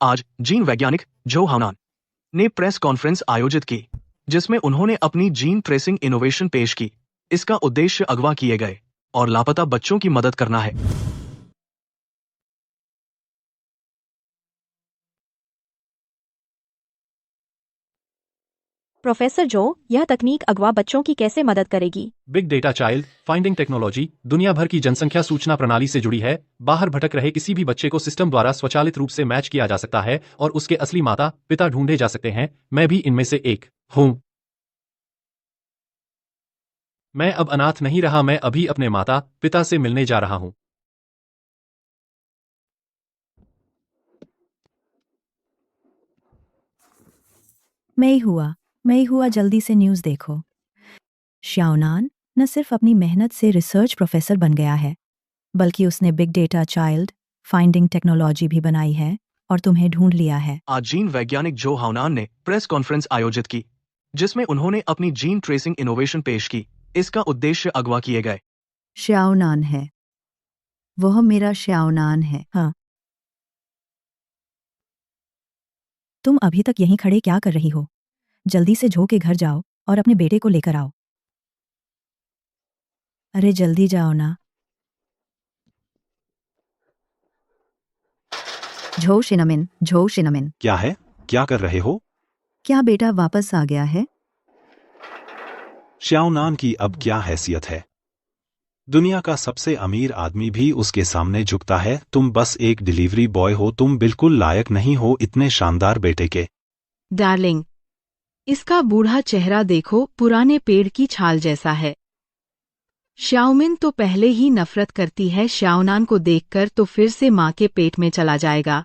आज जीन वैज्ञानिक जो हाउनान ने प्रेस कॉन्फ्रेंस आयोजित की, जिसमें उन्होंने अपनी जीन ट्रेसिंग इनोवेशन पेश की। इसका उद्देश्य अगवा किए गए और लापता बच्चों की मदद करना है। प्रोफेसर जो, यह तकनीक अगवा बच्चों की कैसे मदद करेगी? Big data child finding technology दुनिया भर की जनसंख्या सूचना प्रणाली से जुड़ी है। बाहर भटक रहे किसी भी बच्चे को सिस्टम द्वारा स्वचालित रूप से मैच किया जा सकता है और उसके असली माता पिता ढूंढे जा सकते हैं। मैं भी इनमें से एक हूं। मैं अब अनाथ नहीं रहा, मैं अभी अपने माता पिता से मिलने जा रहा हूं। मैं ही हुआ जल्दी से न्यूज़ देखो। श्याओनान न सिर्फ अपनी मेहनत से रिसर्च प्रोफेसर बन गया है, बल्कि उसने big data child finding technology भी बनाई है और तुम्हें ढूंढ लिया है। आज जीन वैज्ञानिक जो हाउनान ने प्रेस कॉन्फ्रेंस आयोजित की, जिसमें उन्होंने अपनी जीन ट्रेसिंग इनोवेशन पेश की। इसका उद्देश्य अगवा किए गए। श्याओनान है, वह मेरा श्याओनान है। हाँ, तुम अभी तक यहीं खड़े क्या कर रही हो? जल्दी से झो के घर जाओ और अपने बेटे को लेकर आओ। अरे जल्दी जाओ ना। झो शिनामिन, क्या है? क्या कर रहे हो? क्या बेटा वापस आ गया है? श्याओनान की अब क्या हैसियत है? दुनिया का सबसे अमीर आदमी भी उसके सामने झुकता है। तुम बस एक डिलीवरी बॉय हो, तुम बिल्कुल लायक नहीं हो इतने शानदार बेटे के। डार्लिंग, इसका बूढ़ा चेहरा देखो, पुराने पेड़ की छाल जैसा है। श्याओमिन तो पहले ही नफरत करती है श्याओनान को देखकर, तो फिर से माँ के पेट में चला जाएगा।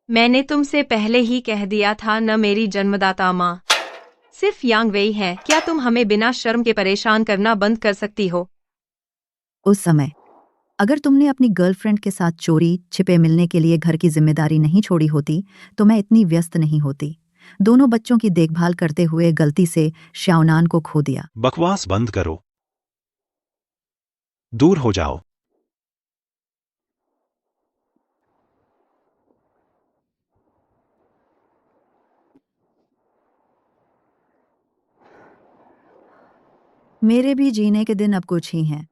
मैंने तुमसे पहले ही कह दिया था न, मेरी जन्मदाता माँ सिर्फ यांग वेई है। क्या तुम हमें बिना शर्म के परेशान करना बंद कर सकती हो? उस समय अगर तुमने अपनी गर्लफ्रेंड के साथ चोरी छिपे मिलने के लिए घर की जिम्मेदारी नहीं छोड़ी होती, तो मैं इतनी व्यस्त नहीं होती। दोनों बच्चों की देखभाल करते हुए गलती से श्याओनान को खो दिया। बकवास बंद करो, दूर हो जाओ। मेरे भी जीने के दिन अब कुछ ही हैं।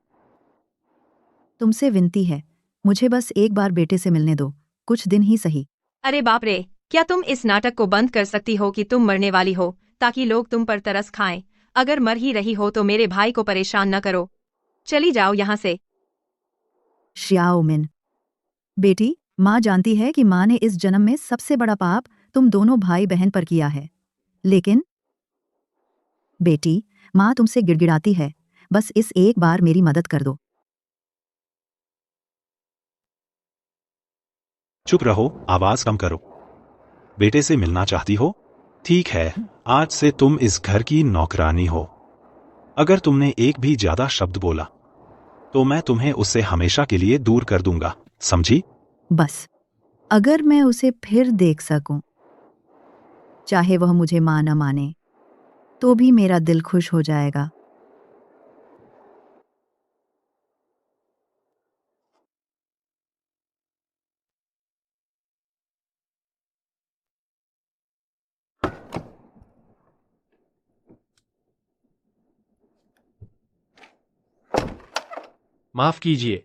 तुमसे विनती है, मुझे बस एक बार बेटे से मिलने दो, कुछ दिन ही सही। अरे बाप रे, क्या तुम इस नाटक को बंद कर सकती हो कि तुम मरने वाली हो ताकि लोग तुम पर तरस खाएं? अगर मर ही रही हो तो मेरे भाई को परेशान न करो। चली जाओ यहाँ से। श्याओमिन बेटी, माँ जानती है कि माँ ने इस जन्म में सबसे बड़ा पाप तुम दोनों भाई बहन पर किया है, लेकिन बेटी, माँ तुमसे गिड़गिड़ाती है, बस इस एक बार मेरी मदद कर दो। चुप रहो, आवाज कम करो। बेटे से मिलना चाहती हो? ठीक है, आज से तुम इस घर की नौकरानी हो। अगर तुमने एक भी ज्यादा शब्द बोला तो मैं तुम्हें उससे हमेशा के लिए दूर कर दूंगा, समझी? बस अगर मैं उसे फिर देख सकूं, चाहे वह मुझे मां न माने, तो भी मेरा दिल खुश हो जाएगा। माफ कीजिए,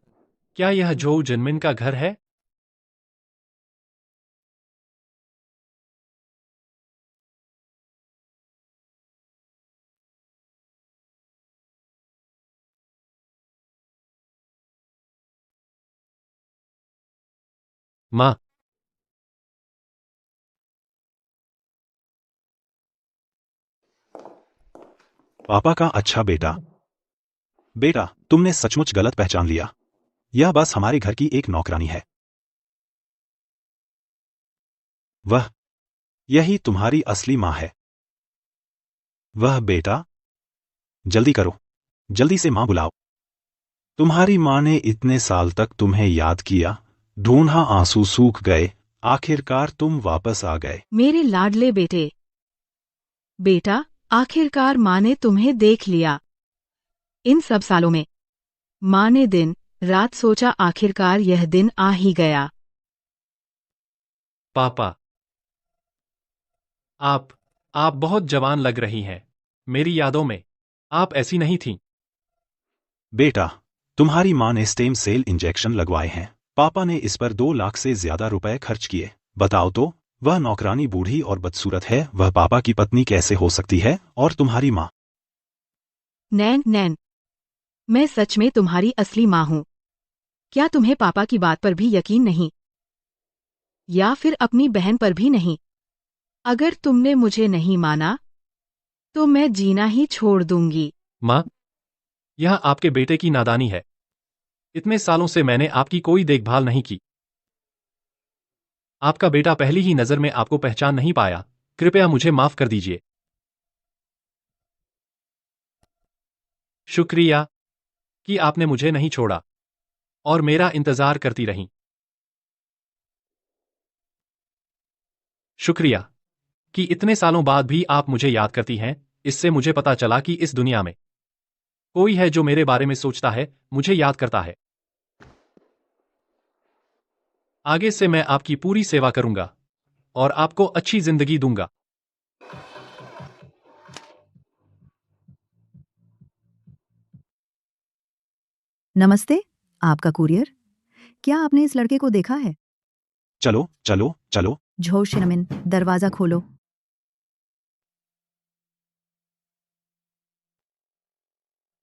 क्या यह जो जिनमिन का घर है? माँ, पापा का अच्छा बेटा। बेटा, तुमने सचमुच गलत पहचान लिया। यह बस हमारे घर की एक नौकरानी है। वह यही तुम्हारी असली माँ है। वह बेटा, जल्दी करो, जल्दी से माँ बुलाओ। तुम्हारी माँ ने इतने साल तक तुम्हें याद किया, ढूंढा, आंसू सूख गए, आखिरकार तुम वापस आ गए। मेरे लाडले बेटे। बेटा, आखिरकार माँ ने तुम्हें देख लिया। इन सब सालों में माँ ने दिन रात सोचा, आखिरकार यह दिन आ ही गया। पापा, आप बहुत जवान लग रही हैं। मेरी यादों में आप ऐसी नहीं थीं। बेटा, तुम्हारी माँ ने स्टेम सेल इंजेक्शन लगवाए हैं। पापा ने इस पर 2 लाख से ज्यादा रुपए खर्च किए। बताओ तो, वह नौकरानी बूढ़ी और बदसूरत है, वह पापा की पत्नी कैसे हो सकती है? और तुम्हारी माँ? नैन नैन, मैं सच में तुम्हारी असली माँ हूँ। क्या तुम्हें पापा की बात पर भी यकीन नहीं? या फिर अपनी बहन पर भी नहीं? अगर तुमने मुझे नहीं माना तो मैं जीना ही छोड़ दूंगी। माँ, यह आपके बेटे की नादानी है। इतने सालों से मैंने आपकी कोई देखभाल नहीं की। आपका बेटा पहली ही नजर में आपको पहचान नहीं पाया। कृपया मुझे माफ कर दीजिए। शुक्रिया कि आपने मुझे नहीं छोड़ा और मेरा इंतजार करती रहीं। शुक्रिया कि इतने सालों बाद भी आप मुझे याद करती हैं। इससे मुझे पता चला कि इस दुनिया में कोई है जो मेरे बारे में सोचता है, मुझे याद करता है। आगे से मैं आपकी पूरी सेवा करूंगा और आपको अच्छी जिंदगी दूंगा। नमस्ते, आपका कुरियर। क्या आपने इस लड़के को देखा है? चलो चलो चलो। झो शिनमिन, दरवाजा खोलो।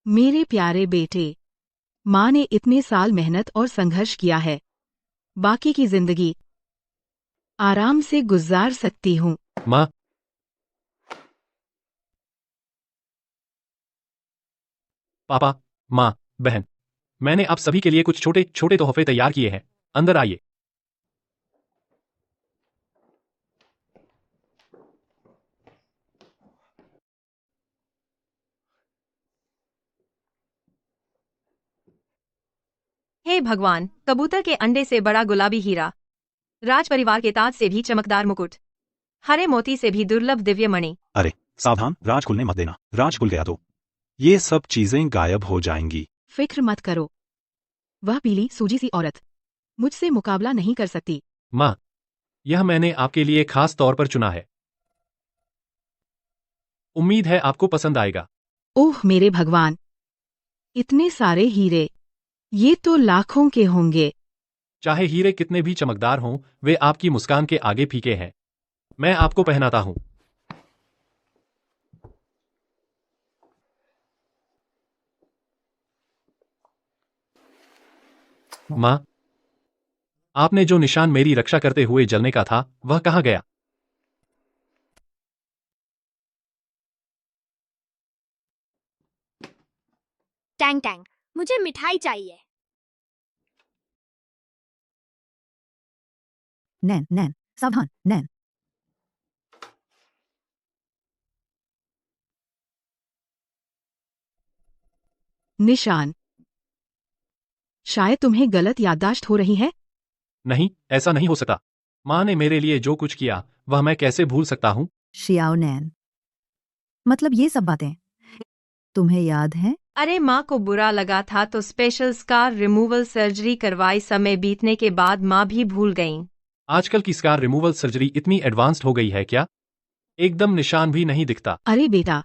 मेरे प्यारे बेटे, माँ ने इतने साल मेहनत और संघर्ष किया है। बाकी की जिंदगी आराम से गुजार सकती हूँ। माँ, पापा, माँ, बहन, मैंने आप सभी के लिए कुछ छोटे छोटे तोहफे तैयार किए हैं। अंदर आइए। हे भगवान, कबूतर के अंडे से बड़ा गुलाबी हीरा, राज परिवार के ताज से भी चमकदार मुकुट, हरे मोती से भी दुर्लभ दिव्य मणि। अरे सावधान, राज खुलने मत देना। राज खुल गया तो ये सब चीजें गायब हो जाएंगी। फिक्र मत करो, वह पीली सूजी सी औरत मुझसे मुकाबला नहीं कर सकती। माँ, यह मैंने आपके लिए खास तौर पर चुना है। उम्मीद है आपको पसंद आएगा। ओह मेरे भगवान, इतने सारे हीरे, ये तो लाखों के होंगे। चाहे हीरे कितने भी चमकदार हों, वे आपकी मुस्कान के आगे फीके हैं। मैं आपको पहनाता हूं। माँ, आपने जो निशान मेरी रक्षा करते हुए जलने का था, वह कहाँ गया? टैंग टैंग, मुझे मिठाई चाहिए। नैन नैन, सावधान नैन। निशान, शायद तुम्हें गलत याददाश्त हो रही है। नहीं, ऐसा नहीं हो सकता। माँ ने मेरे लिए जो कुछ किया, वह मैं कैसे भूल सकता हूँ? शियाओ नैन, मतलब ये सब बातें तुम्हें याद है? अरे माँ को बुरा लगा था तो स्पेशल स्कार रिमूवल सर्जरी करवाई। समय बीतने के बाद माँ भी भूल गईं। आजकल की स्कार रिमूवल सर्जरी इतनी एडवांस्ड हो गई है क्या? एकदम निशान भी नहीं दिखता। अरे बेटा,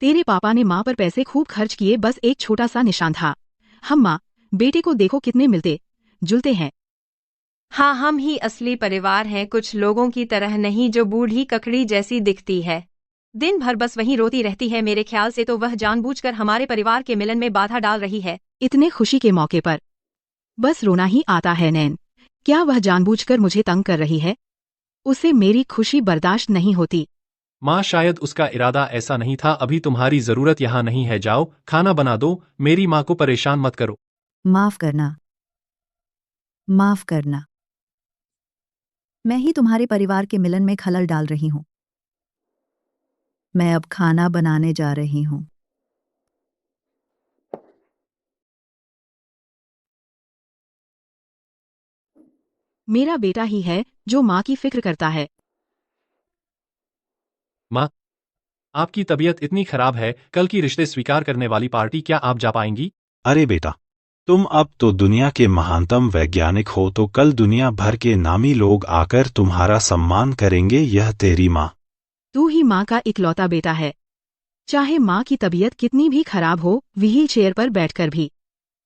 तेरे पापा ने माँ पर पैसे खूब खर्च किए, बस एक छोटा सा निशान था। हम माँ बेटे को देखो कितने मिलते जुलते हैं। हाँ, हम ही असली परिवार हैं, कुछ लोगों की तरह नहीं जो बूढ़ी ककड़ी जैसी दिखती है। दिन भर बस वहीं रोती रहती है। मेरे ख्याल से तो वह जानबूझकर हमारे परिवार के मिलन में बाधा डाल रही है। इतने खुशी के मौके पर बस रोना ही आता है नैन। क्या वह जानबूझकर मुझे तंग कर रही है? उसे मेरी खुशी बर्दाश्त नहीं होती। माँ, शायद उसका इरादा ऐसा नहीं था। अभी तुम्हारी जरूरत यहाँ नहीं है। जाओ, खाना बना दो। मेरी माँ को परेशान मत करो। माफ करना, माफ करना। मैं ही तुम्हारे परिवार के मिलन में खलल डाल रही हूँ। मैं अब खाना बनाने जा रही हूँ। मेरा बेटा ही है जो माँ की फिक्र करता है। माँ, आपकी तबीयत इतनी खराब है, कल की रिश्ते स्वीकार करने वाली पार्टी क्या आप जा पाएंगी? अरे बेटा, तुम अब तो दुनिया के महानतम वैज्ञानिक हो, तो कल दुनिया भर के नामी लोग आकर तुम्हारा सम्मान करेंगे। यह तेरी माँ। तू ही माँ का इकलौता बेटा है। चाहे माँ की तबीयत कितनी भी खराब हो, व्हील चेयर पर बैठकर भी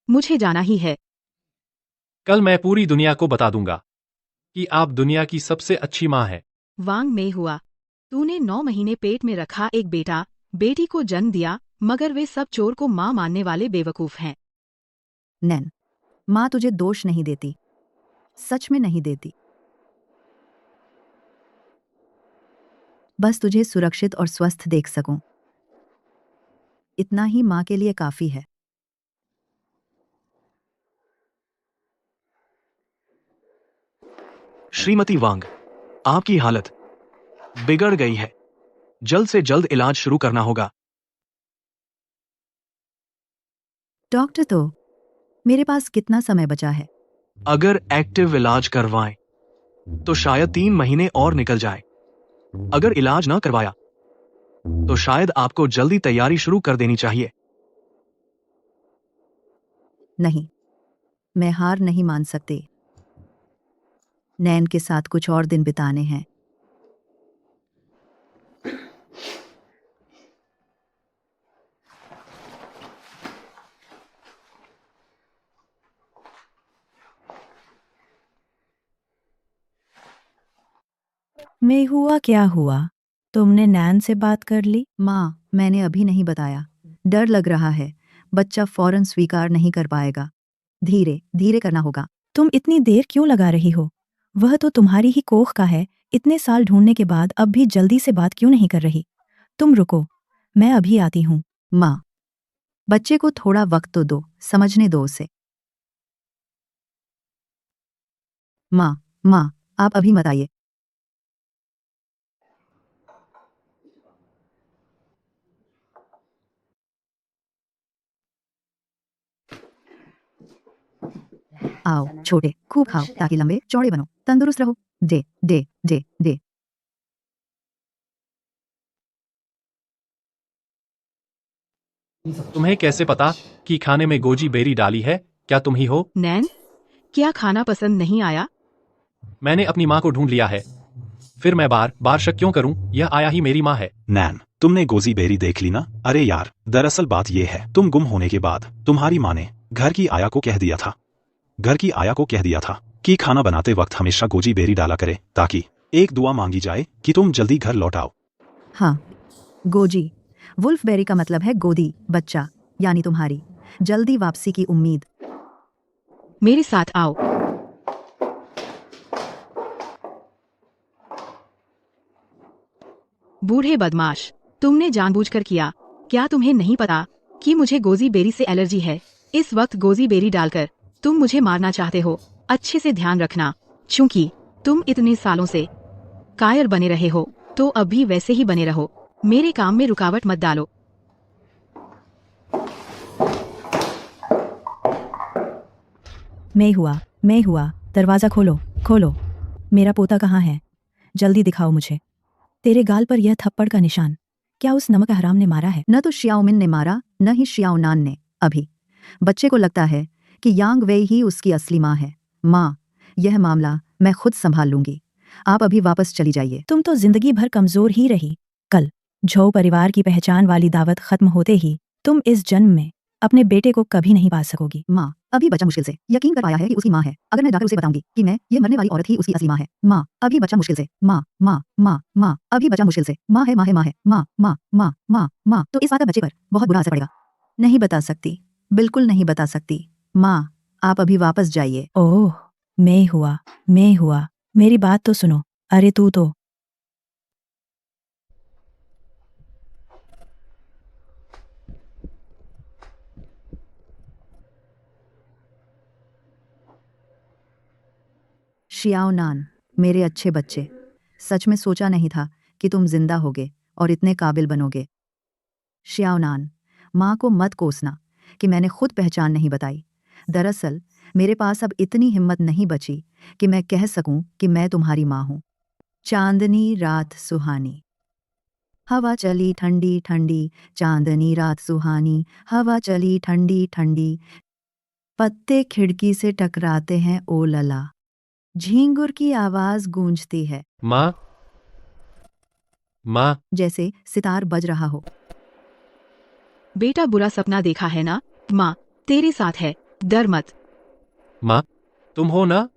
मुझे जाना ही है। कल मैं पूरी दुनिया को बता दूंगा कि आप दुनिया की सबसे अच्छी माँ है। वांग में हुआ। तूने 9 महीने पेट में रखा एक बेटा बेटी को जन्म दिया, मगर वे सब चोर को माँ मानने वाले बेवकूफ हैं। नैन, माँ तुझे दोष नहीं देती, सच में नहीं देती। बस तुझे सुरक्षित और स्वस्थ देख सकूं, इतना ही माँ के लिए काफी है। श्रीमती वांग, आपकी हालत बिगड़ गई है। जल्द से जल्द इलाज शुरू करना होगा। डॉक्टर, तो मेरे पास कितना समय बचा है? अगर एक्टिव इलाज करवाएं तो शायद 3 महीने और निकल जाए। अगर इलाज ना करवाया तो शायद आपको जल्दी तैयारी शुरू कर देनी चाहिए। नहीं, मैं हार नहीं मान सकती। नैन के साथ कुछ और दिन बिताने हैं। मैं हुआ क्या हुआ? तुमने नैन से बात कर ली? माँ, मैंने अभी नहीं बताया। डर लग रहा है, बच्चा फौरन स्वीकार नहीं कर पाएगा। धीरे धीरे करना होगा। तुम इतनी देर क्यों लगा रही हो? वह तो तुम्हारी ही कोख का है। इतने साल ढूंढने के बाद अब भी जल्दी से बात क्यों नहीं कर रही? तुम रुको, मैं अभी आती हूँ। माँ, बच्चे को थोड़ा वक्त तो दो, समझने दो उसे। माँ, आप अभी मत आइए। आओ छोटे, खूब खाओ ताकि लंबे चौड़े बनो, तंदुरुस्त रहो। दे दे दे दे। तुम्हें कैसे पता कि खाने में गोजी बेरी डाली है? क्या तुम ही हो? नैन, क्या खाना पसंद नहीं आया? मैंने अपनी माँ को ढूंढ लिया है। फिर मैं बार बार शक क्यों करूं? यह आया ही मेरी माँ है। नैन, तुमने गोजी बेरी देख ली ना? अरे यार, दरअसल बात यह है, तुम गुम होने के बाद तुम्हारी माँ ने घर की आया को कह दिया था कि खाना बनाते वक्त हमेशा गोजी बेरी डाला करे, ताकि एक दुआ मांगी जाए कि तुम जल्दी घर लौट आओ। हाँ, गोजी वुल्फबेरी का मतलब है गोदी, बच्चा, यानी तुम्हारी जल्दी वापसी की उम्मीद। मेरे साथ आओ। बूढ़े बदमाश, तुमने जानबूझकर किया। क्या तुम्हें नहीं पता कि मुझे गोजी बेरी से एलर्जी है? इस वक्त गोजी बेरी डालकर तुम मुझे मारना चाहते हो। अच्छे से ध्यान रखना, चूंकि तुम इतने सालों से कायर बने रहे हो, तो अब भी वैसे ही बने रहो। मेरे काम में रुकावट मत डालो। मैं हुआ, दरवाजा खोलो, खोलो। मेरा पोता कहाँ है? जल्दी दिखाओ मुझे। तेरे गाल पर यह थप्पड़ का निशान, क्या उस नमक हराम ने मारा है? न तो शियाओमिन ने मारा, न ही शियाओनान ने। अभी बच्चे को लगता है कि यांग वेई ही उसकी असली माँ है। माँ, यह मामला मैं खुद संभाल लूंगी। आप अभी वापस चली जाइए। तुम तो जिंदगी भर कमजोर ही रही। कल झो परिवार की पहचान वाली दावत खत्म होते ही तुम इस जन्म में अपने बेटे को कभी नहीं पा सकोगी। माँ, अभी बच्चा मुश्किल से यकीन कर पाया है कि उसकी माँ है। अगर मैं जाकर उसे बताऊंगी कि मैं ये मरने वाली औरत ही उसकी असली माँ है। माँ, अभी बच्चा मुश्किल से माँ माँ माँ माँ अभी बच्चा मुश्किल से माँ है, माँ है, माँ है, माँ माँ माँ माँ माँ। तो इस बात का बच्चे पर बहुत बुरा असर पड़ेगा। नहीं बता सकती, बिल्कुल नहीं बता सकती। माँ, आप अभी वापस जाइए। ओह, मैं हुआ, मेरी बात तो सुनो। अरे तू तो शियाओनान, मेरे अच्छे बच्चे, सच में सोचा नहीं था कि तुम जिंदा होगे और इतने काबिल बनोगे। शियाओनान, माँ को मत कोसना कि मैंने खुद पहचान नहीं बताई। दरअसल मेरे पास अब इतनी हिम्मत नहीं बची कि मैं कह सकूं कि मैं तुम्हारी माँ हूं। चांदनी रात सुहानी, हवा चली ठंडी ठंडी, चांदनी रात सुहानी, हवा चली ठंडी ठंडी। पत्ते खिड़की से टकराते हैं, ओ लला। झींगुर की आवाज गूंजती है, माँ, माँ, जैसे सितार बज रहा हो। बेटा बुरा सपना देखा है ना? माँ तेरे साथ है, डर मत। माँ, तुम हो ना?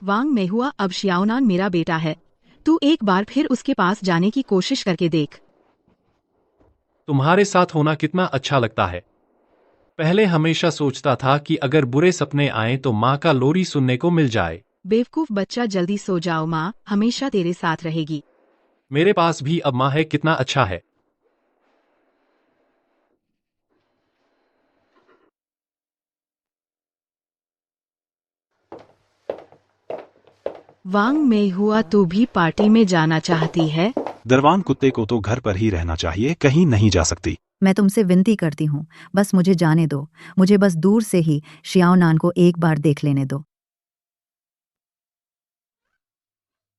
वांग मैं हुआ, अब श्याओनान मेरा बेटा है। तू एक बार फिर उसके पास जाने की कोशिश करके देख। तुम्हारे साथ होना कितना अच्छा लगता है। पहले हमेशा सोचता था कि अगर बुरे सपने आएं तो माँ का लोरी सुनने को मिल जाए। बेवकूफ बच्चा, जल्दी सो जाओ, माँ हमेशा तेरे साथ रहेगी। मेरे पास भी अब माँ है, कितना अच्छा है। वांग मैं हुआ, तू भी पार्टी में जाना चाहती है? दरवान कुत्ते को तो घर पर ही रहना चाहिए, कहीं नहीं जा सकती। मैं तुमसे विनती करती हूँ, बस मुझे जाने दो। मुझे बस दूर से ही श्याओनान को एक बार देख लेने दो।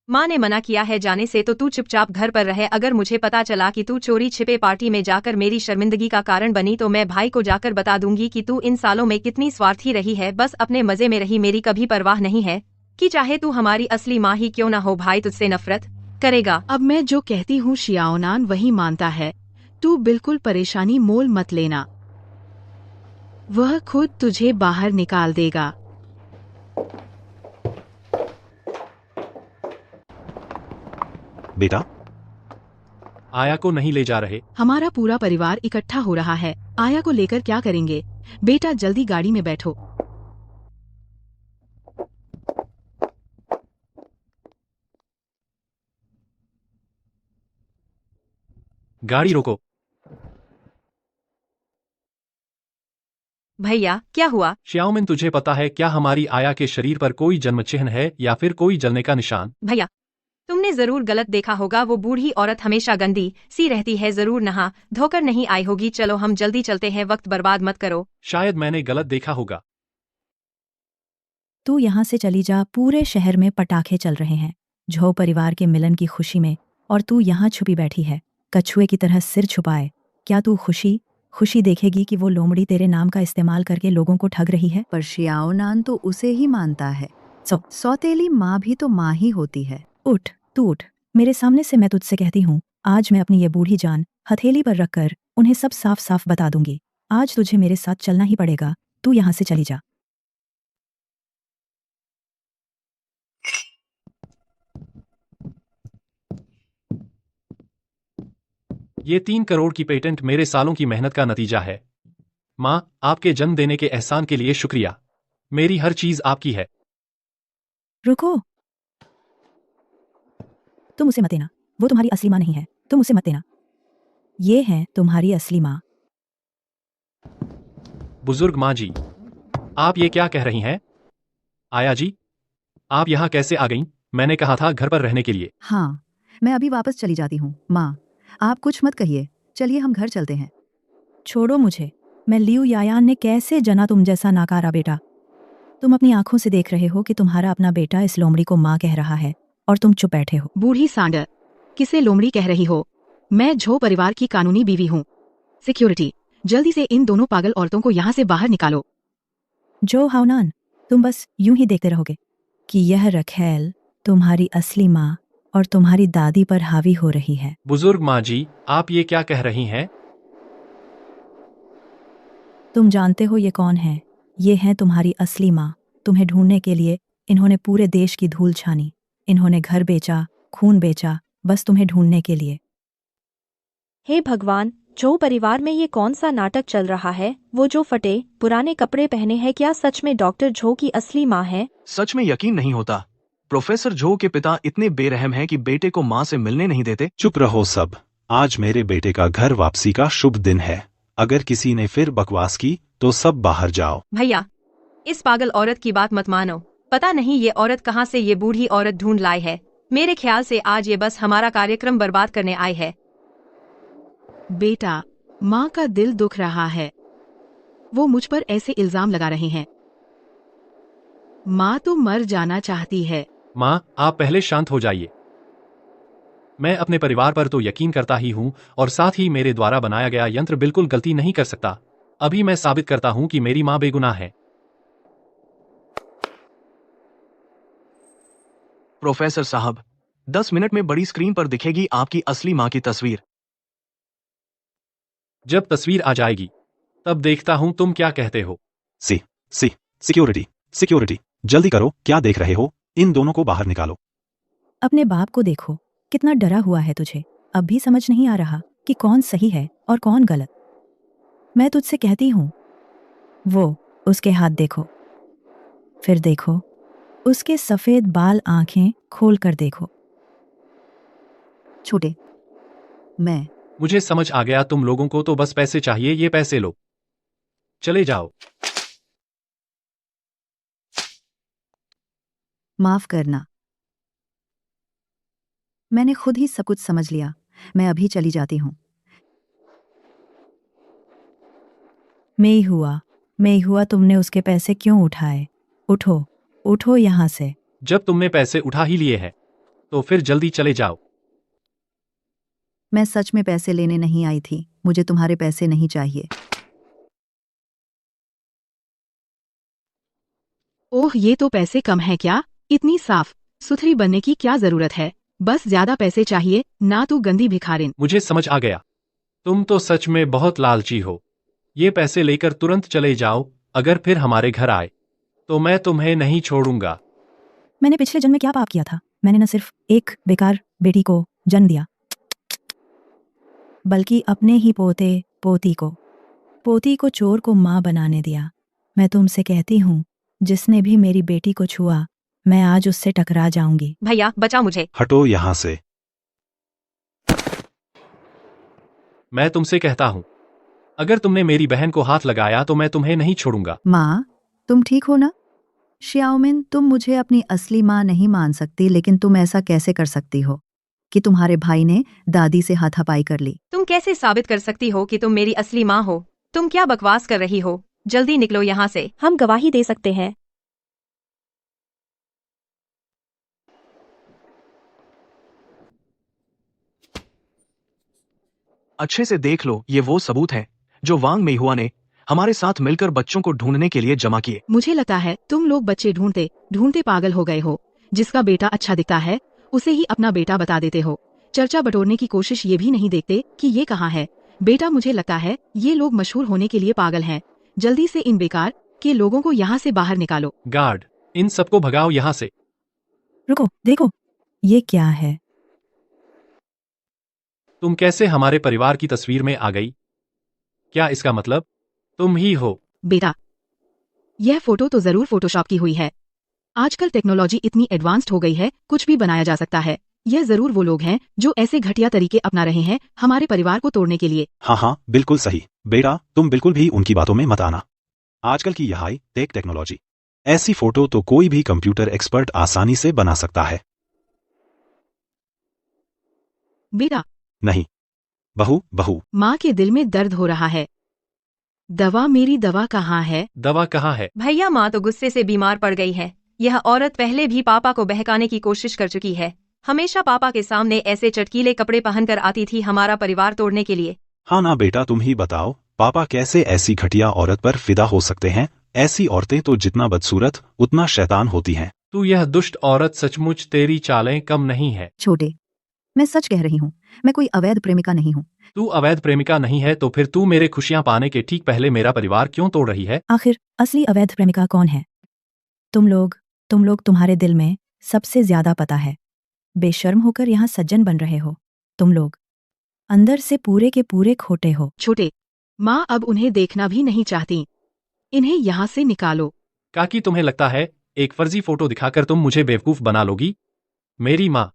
माँ ने मना किया है जाने से, तो तू चुपचाप घर पर रहे। अगर मुझे पता चला कि तू चोरी छिपे पार्टी में जाकर मेरी शर्मिंदगी का कारण बनी तो मैं भाई को जाकर बता दूंगी कि तू इन सालों में कितनी स्वार्थी रही है, बस अपने मजे में रही। मेरी कभी परवाह नहीं है कि चाहे तू हमारी असली माँ ही क्यों ना हो, भाई तुझसे नफरत करेगा। अब मैं जो कहती हूँ श्याओनान वही मानता है। तू बिल्कुल परेशानी मोल मत लेना, वह खुद तुझे बाहर निकाल देगा। बेटा, आया को नहीं ले जा रहे? हमारा पूरा परिवार इकट्ठा हो रहा है, आया को लेकर क्या करेंगे? बेटा जल्दी गाड़ी में बैठो। गाड़ी रोको। भैया क्या हुआ? श्याओमिन, तुझे पता है क्या हमारी आया के शरीर पर कोई जन्म चिन्ह है या फिर कोई जलने का निशान? भैया तुमने जरूर गलत देखा होगा, वो बूढ़ी औरत हमेशा गंदी सी रहती है, जरूर नहा धोकर नहीं आई होगी। चलो हम जल्दी चलते हैं, वक्त बर्बाद मत करो। शायद मैंने गलत देखा होगा। तू यहाँ से चली जा, पूरे शहर में पटाखे चल रहे हैं झो परिवार के मिलन की खुशी में, और तू यहाँ छुपी बैठी है कछुए की तरह सिर छुपाए। क्या तू खुशी देखेगी कि वो लोमड़ी तेरे नाम का इस्तेमाल करके लोगों को ठग रही है? पर श्याओनान तो उसे ही मानता है। सौतेली माँ भी तो माँ ही होती है। उठ, तू उठ मेरे सामने से, मैं तुझसे कहती हूँ, आज मैं अपनी ये बूढ़ी जान हथेली पर रखकर उन्हें सब साफ साफ बता दूंगी। आज तुझे मेरे साथ चलना ही पड़ेगा, तू यहाँ से चली जा। ये 3 करोड़ की पेटेंट मेरे सालों की मेहनत का नतीजा है। माँ, आपके जन्म देने के एहसान के लिए शुक्रिया। मेरी हर चीज आपकी है। रुको, तुम उसे मत देना, वो तुम्हारी असली माँ नहीं है, तुम उसे मत देना। ये है तुम्हारी असली माँ। बुजुर्ग माँ जी, आप ये क्या कह रही हैं? आया जी, आप यहाँ कैसे आ गईं? मैंने कहा था घर पर रहने के लिए। हाँ, मैं अभी वापस चली जाती हूँ। माँ, आप कुछ मत कहिए, चलिए हम घर चलते हैं। छोड़ो मुझे, मैं लियू यायान ने कैसे जना तुम जैसा नाकारा बेटा। तुम अपनी आंखों से देख रहे हो कि तुम्हारा अपना बेटा इस लोमड़ी को माँ कह रहा है और तुम चुप बैठे हो। बूढ़ी सांडर, किसे लोमड़ी कह रही हो? मैं झो परिवार की कानूनी बीवी हूँ। सिक्योरिटी, जल्दी से इन दोनों पागल औरतों को यहाँ से बाहर निकालो। जो हाउनान, तुम बस यूं ही देखते रहोगे कि यह रखेल तुम्हारी असली माँ और तुम्हारी दादी पर हावी हो रही है। बुजुर्ग माँ जी, आप ये क्या कह रही हैं? तुम जानते हो ये कौन है? ये हैं तुम्हारी असली माँ। तुम्हें ढूंढने के लिए इन्होंने पूरे देश की धूल छानी, इन्होंने घर बेचा, खून बेचा, बस तुम्हें ढूंढने के लिए। हे भगवान, जो परिवार में ये कौन सा नाटक चल रहा है? वो जो फटे पुराने कपड़े पहने हैं, क्या सच में डॉक्टर झो की असली माँ है? सच में यकीन नहीं होता। प्रोफेसर झो के पिता इतने बेरहम हैं कि बेटे को माँ से मिलने नहीं देते। चुप रहो सब, आज मेरे बेटे का घर वापसी का शुभ दिन है। अगर किसी ने फिर बकवास की तो सब बाहर जाओ। भैया इस पागल औरत की बात मत मानो, पता नहीं ये औरत कहाँ से ये बूढ़ी औरत ढूंढ लाई है। मेरे ख्याल से आज ये बस हमारा कार्यक्रम बर्बाद करने आई है। बेटा, माँ का दिल दुख रहा है, वो मुझ पर ऐसे इल्जाम लगा रहे हैं। माँ तो मर जाना चाहती है, माँ, आप पहले शांत हो जाइए। मैं अपने परिवार पर तो यकीन करता ही हूँ और साथ ही मेरे द्वारा बनाया गया यंत्र बिल्कुल गलती नहीं कर सकता। अभी मैं साबित करता हूँ कि मेरी माँ बेगुनाह है। प्रोफेसर साहब, 10 मिनट में बड़ी स्क्रीन पर दिखेगी आपकी असली माँ की तस्वीर। जब तस्वीर आ जाएगी तब देखता हूँ तुम क्या कहते हो। सिक्योरिटी सिक्योरिटी, जल्दी करो, क्या देख रहे हो? इन दोनों को बाहर निकालो। अपने बाप को देखो, कितना डरा हुआ है तुझे। अब भी समझ नहीं आ रहा कि कौन सही है और कौन गलत। मैं तुझसे कहती हूँ, वो उसके हाथ देखो, फिर देखो उसके सफेद बाल, आंखें खोल कर देखो। छोटे, मैं मुझे समझ आ गया, तुम लोगों को तो बस पैसे चाहिए, ये पैसे लो, चले जाओ। माफ करना, मैंने खुद ही सब कुछ समझ लिया। मैं अभी चली जाती हूँ। मैं ही हुआ, तुमने उसके पैसे क्यों उठाए? उठो, उठो यहाँ से। जब तुमने पैसे उठा ही लिए हैं तो फिर जल्दी चले जाओ। मैं सच में पैसे लेने नहीं आई थी। मुझे तुम्हारे पैसे नहीं चाहिए। ओह, ये तो पैसे कम है क्या? इतनी साफ सुथरी बनने की क्या जरूरत है? बस ज्यादा पैसे चाहिए ना, तू गंदी भिखारिन। मुझे समझ आ गया, तुम तो सच में बहुत लालची हो। ये पैसे लेकर तुरंत चले जाओ, अगर फिर हमारे घर आए तो मैं तुम्हें नहीं छोड़ूंगा। मैंने पिछले जन्म में क्या पाप किया था? मैंने न सिर्फ एक बेकार बेटी को जन्म दिया, बल्कि अपने ही पोती को चोर को माँ बनाने दिया। मैं तुमसे कहती हूँ, जिसने भी मेरी बेटी को छुआ, मैं आज उससे टकरा जाऊंगी। भैया बचा मुझे। हटो यहाँ से। मैं तुमसे कहता हूँ, अगर तुमने मेरी बहन को हाथ लगाया तो मैं तुम्हें नहीं छोड़ूंगा। माँ, तुम ठीक हो ना? श्याओमिन, तुम मुझे अपनी असली माँ नहीं मान सकती, लेकिन तुम ऐसा कैसे कर सकती हो कि तुम्हारे भाई ने दादी से हाथापाई कर ली? तुम कैसे साबित कर सकती हो कि तुम मेरी असली माँ हो? तुम क्या बकवास कर रही हो? जल्दी निकलो यहाँ से। हम गवाही दे सकते हैं। अच्छे से देख लो, ये वो सबूत हैं जो वांग मेहुआ ने हमारे साथ मिलकर बच्चों को ढूंढने के लिए जमा किए। मुझे लगता है तुम लोग बच्चे ढूंढते ढूंढते पागल हो गए हो। जिसका बेटा अच्छा दिखता है उसे ही अपना बेटा बता देते हो। चर्चा बटोरने की कोशिश ये भी नहीं देखते कि ये कहाँ है बेटा। मुझे लगता है ये लोग मशहूर होने के लिए पागल हैं। जल्दी से इन बेकार के लोगों को यहाँ से बाहर निकालो। गार्ड, इन सबको भगाओ यहाँ से। रुको, देखो, ये क्या है? तुम कैसे हमारे परिवार की तस्वीर में आ गई? क्या इसका मतलब तुम ही हो? बेटा, यह फोटो तो जरूर फोटोशॉप की हुई है। आजकल टेक्नोलॉजी इतनी एडवांस्ड हो गई है, कुछ भी बनाया जा सकता है। यह जरूर वो लोग हैं जो ऐसे घटिया तरीके अपना रहे हैं हमारे परिवार को तोड़ने के लिए। हाँ हाँ, बिल्कुल सही। बेटा, तुम बिल्कुल भी उनकी बातों में मत आना। आजकल की यह हाई टेक टेक्नोलॉजी, ऐसी फोटो तो कोई भी कंप्यूटर एक्सपर्ट आसानी से बना सकता है। बेटा, नहीं, बहू, माँ के दिल में दर्द हो रहा है। दवा, मेरी दवा कहाँ है? दवा कहाँ है? भैया, माँ तो गुस्से से बीमार पड़ गई है। यह औरत पहले भी पापा को बहकाने की कोशिश कर चुकी है। हमेशा पापा के सामने ऐसे चटकीले कपड़े पहनकर आती थी हमारा परिवार तोड़ने के लिए। हाँ ना बेटा, तुम ही बताओ, पापा कैसे ऐसी घटिया औरत पर फिदा हो सकते हैं? ऐसी औरतें तो जितना बदसूरत उतना शैतान होती हैं। तू यह दुष्ट औरत, सचमुच तेरी चालें कम नहीं है। छोटे, मैं सच कह रही हूँ। मैं कोई अवैध प्रेमिका नहीं हूँ। तू अवैध प्रेमिका नहीं है तो फिर तू मेरे खुशियां पाने के ठीक पहले मेरा परिवार क्यों तोड़ रही है? आखिर असली अवैध प्रेमिका कौन है? तुम लोग तुम्हारे दिल में सबसे ज्यादा पता है। बेशर्म होकर यहाँ सज्जन बन रहे हो। तुम लोग अंदर से पूरे के पूरे खोटे हो। छोटे, माँ अब उन्हें देखना भी नहीं चाहती। इन्हें यहाँ से निकालो। काकी, तुम्हें लगता है एक फर्जी फोटो दिखाकर तुम मुझे बेवकूफ बना लोगी? मेरी माँ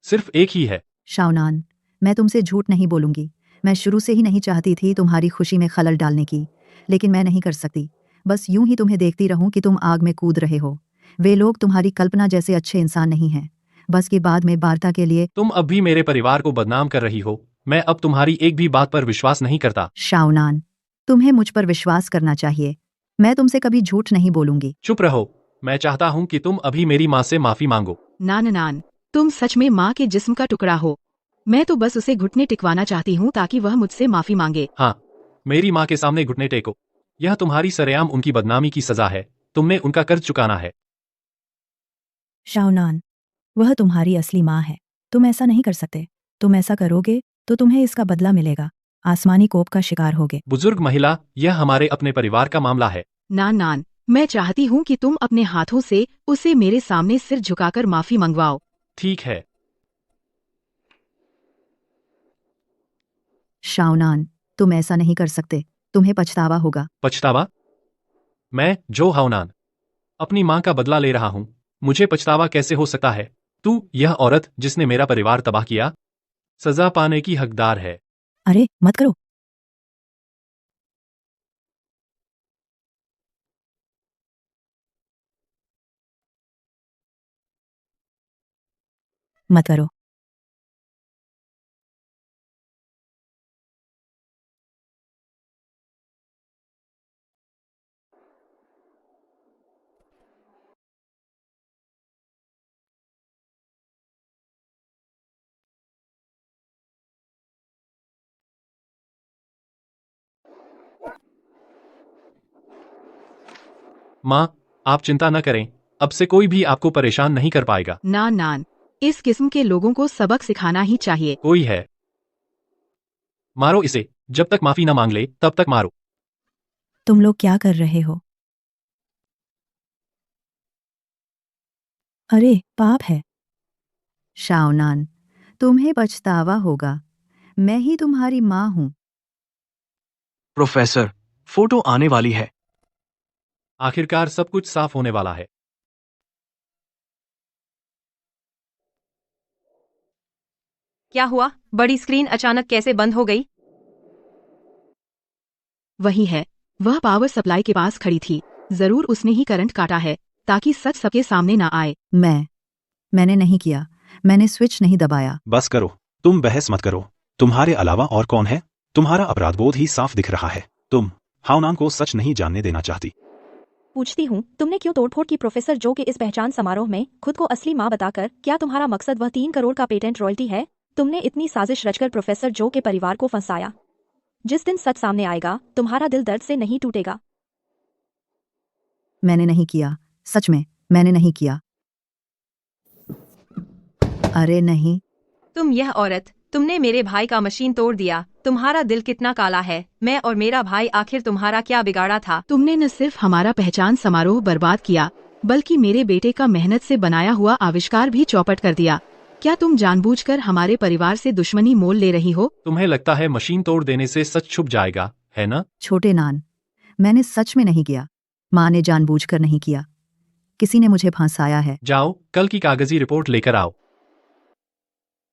सिर्फ एक ही है। शाओनान, मैं तुमसे झूठ नहीं बोलूंगी। मैं शुरू से ही नहीं चाहती थी तुम्हारी खुशी में खलल डालने की, लेकिन मैं नहीं कर सकती। बस यूं ही तुम्हें देखती रहूं कि तुम आग में कूद रहे हो। वे लोग तुम्हारी कल्पना जैसे अच्छे इंसान नहीं हैं। बस की बाद में वार्ता के लिए। तुम अब भी मेरे परिवार को बदनाम कर रही हो। मैं अब तुम्हारी एक भी बात पर विश्वास नहीं करता। शाओनान, तुम्हें मुझ पर विश्वास करना चाहिए। मैं तुमसे कभी झूठ नहीं बोलूंगी। चुप रहो, मैं चाहता हूँ कि तुम अभी मेरी माँ से माफी मांगो। नान, तुम सच में माँ के जिस्म का टुकड़ा हो। मैं तो बस उसे घुटने टिकवाना चाहती हूँ ताकि वह मुझसे माफी मांगे। हाँ, मेरी माँ के सामने घुटने टेको। यह तुम्हारी सरेआम उनकी बदनामी की सजा है। तुमने उनका कर्ज चुकाना है। शाओनान, वह तुम्हारी असली माँ है। तुम ऐसा नहीं कर सकते। तुम ऐसा करोगे तो तुम्हें इसका बदला मिलेगा। आसमानी कोप का शिकार होगे। बुजुर्ग महिला, यह हमारे अपने परिवार का मामला है। नान, मैं चाहती हूँ कि तुम अपने हाथों से उसे मेरे सामने सिर झुकाकर माफी मंगवाओ। ठीक है। शाओनान, तुम ऐसा नहीं कर सकते। तुम्हें पछतावा होगा। पछतावा? मैं, जो हाओनान, अपनी माँ का बदला ले रहा हूँ। मुझे पछतावा कैसे हो सकता है? तू, यह औरत जिसने मेरा परिवार तबाह किया, सजा पाने की हकदार है। अरे मत करो। मत करो। माँ, आप चिंता न करें। अब से कोई भी आपको परेशान नहीं कर पाएगा। नान, इस किस्म के लोगों को सबक सिखाना ही चाहिए। कोई है। मारो इसे। जब तक माफी न मांग ले तब तक मारो। तुम लोग क्या कर रहे हो? अरे पाप है। शाओनान, तुम्हें पछतावा होगा। मैं ही तुम्हारी माँ हूँ। प्रोफेसर, फोटो आने वाली है। आखिरकार सब कुछ साफ होने वाला है। क्या हुआ? बड़ी स्क्रीन अचानक कैसे बंद हो गई? वही है, वह पावर सप्लाई के पास खड़ी थी। जरूर उसने ही करंट काटा है ताकि सच सबके सामने ना आए। मैंने नहीं किया। मैंने स्विच नहीं दबाया। बस करो, तुम बहस मत करो। तुम्हारे अलावा और कौन है? तुम्हारा अपराधबोध ही साफ दिख रहा है। तुम हाओनान को सच नहीं जानने देना चाहती। पूछती हूँ, तुमने क्यों तोड़फोड़ की प्रोफेसर जो के इस पहचान समारोह में खुद को असली माँ बताकर? क्या तुम्हारा मकसद वह 3 करोड़ का पेटेंट रॉयल्टी है? तुमने इतनी साजिश रचकर प्रोफेसर जो के परिवार को फंसाया। जिस दिन सच सामने आएगा, तुम्हारा दिल दर्द से नहीं टूटेगा। मैंने नहीं किया। सच में मैंने नहीं किया। अरे नहीं। यह औरत, तुमने मेरे भाई का मशीन तोड़ दिया। तुम्हारा दिल कितना काला है। मैं और मेरा भाई आखिर तुम्हारा क्या बिगाड़ा था? तुमने न सिर्फ हमारा पहचान समारोह बर्बाद किया, बल्कि मेरे बेटे का मेहनत से बनाया हुआ आविष्कार भी चौपट कर दिया। क्या तुम जानबूझकर हमारे परिवार से दुश्मनी मोल ले रही हो? तुम्हें लगता है मशीन तोड़ देने से सच छुप जाएगा, है ना? छोटे नान, मैंने सच में नहीं किया। माँ ने जानबूझकर नहीं किया। किसी ने मुझे फंसाया है। जाओ, कल की कागजी रिपोर्ट लेकर आओ।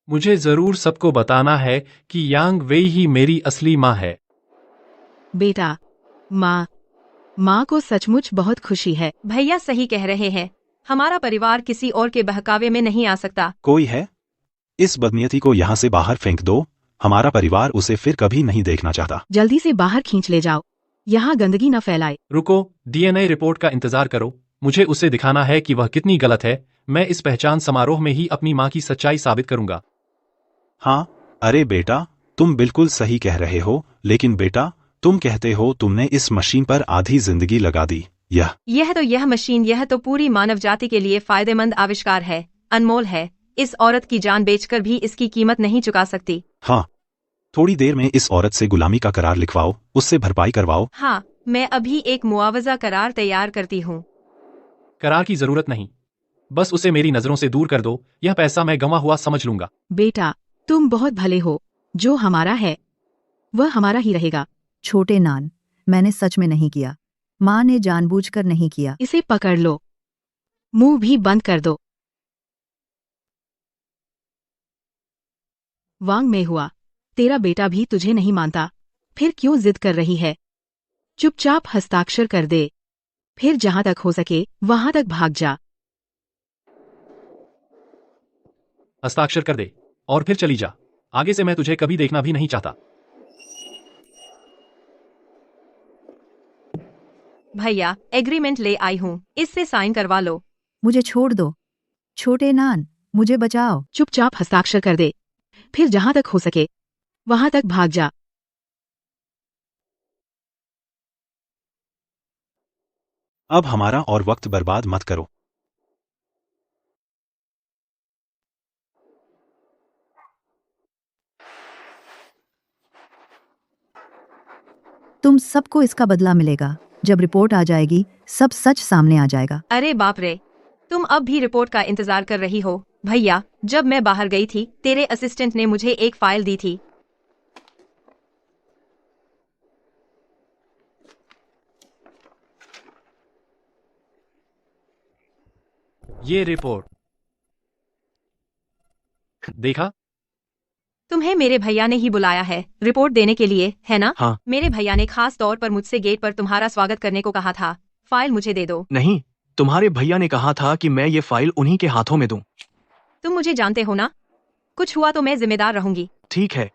मुझे जरूर सबको बताना है कि यांग वेई ही मेरी असली माँ है। बेटा, माँ को सचमुच बहुत खुशी है। भैया सही कह रहे हैं। हमारा परिवार किसी और के बहकावे में नहीं आ सकता। कोई है? इस बदनीयती को यहाँ से बाहर फेंक दो। हमारा परिवार उसे फिर कभी नहीं देखना चाहता। जल्दी से बाहर खींच ले जाओ। यहाँ गंदगी न फैलाए। रुको, डीएनए रिपोर्ट का इंतजार करो। मुझे उसे दिखाना है कि वह कितनी गलत है। मैं इस पहचान समारोह में ही अपनी माँ की सच्चाई साबित करूंगा। हाँ, अरे बेटा, तुम बिल्कुल सही कह रहे हो। लेकिन बेटा, तुम कहते हो तुमने इस मशीन पर आधी जिंदगी लगा दी। यह मशीन, यह तो पूरी मानव जाति के लिए फायदेमंद आविष्कार है। अनमोल है। इस औरत की जान बेचकर भी इसकी कीमत नहीं चुका सकती। हाँ, थोड़ी देर में इस औरत से गुलामी का करार लिखवाओ, उससे भरपाई करवाओ। हाँ, मैं अभी एक मुआवजा करार तैयार करती हूँ। करार की जरूरत नहीं, बस उसे मेरी नजरों से दूर कर दो। यह पैसा मैं गंवा हुआ समझ लूंगा। बेटा, तुम बहुत भले हो। जो हमारा है वह हमारा ही रहेगा। छोटे नान, मैंने सच में नहीं किया। माँ ने जानबूझकर नहीं किया। इसे पकड़ लो। मुंह भी बंद कर दो। वांग में हुआ, तेरा बेटा भी तुझे नहीं मानता। फिर क्यों जिद कर रही है? चुपचाप हस्ताक्षर कर दे। फिर जहां तक हो सके वहां तक भाग जा। हस्ताक्षर कर दे और फिर चली जा। आगे से मैं तुझे कभी देखना भी नहीं चाहता। भैया एग्रीमेंट ले आई हूँ, इससे साइन करवा लो। मुझे छोड़ दो। छोटे नान, मुझे बचाओ। चुपचाप हस्ताक्षर कर दे, फिर जहां तक हो सके वहां तक भाग जा। अब हमारा और वक्त बर्बाद मत करो। तुम सबको इसका बदला मिलेगा। जब रिपोर्ट आ जाएगी सब सच सामने आ जाएगा। अरे बाप रे, तुम अब भी रिपोर्ट का इंतजार कर रही हो? भैया, जब मैं बाहर गई थी तेरे असिस्टेंट ने मुझे एक फाइल दी थी। ये रिपोर्ट देखा? तुम्हें मेरे भैया ने ही बुलाया है रिपोर्ट देने के लिए, है ना? हाँ। मेरे भैया ने खास तौर पर मुझसे गेट पर तुम्हारा स्वागत करने को कहा था। फाइल मुझे दे दो। नहीं, तुम्हारे भैया ने कहा था कि मैं ये फाइल उन्हीं के हाथों में दूं। तुम मुझे जानते हो ना, कुछ हुआ तो मैं जिम्मेदार रहूंगी। ठीक है।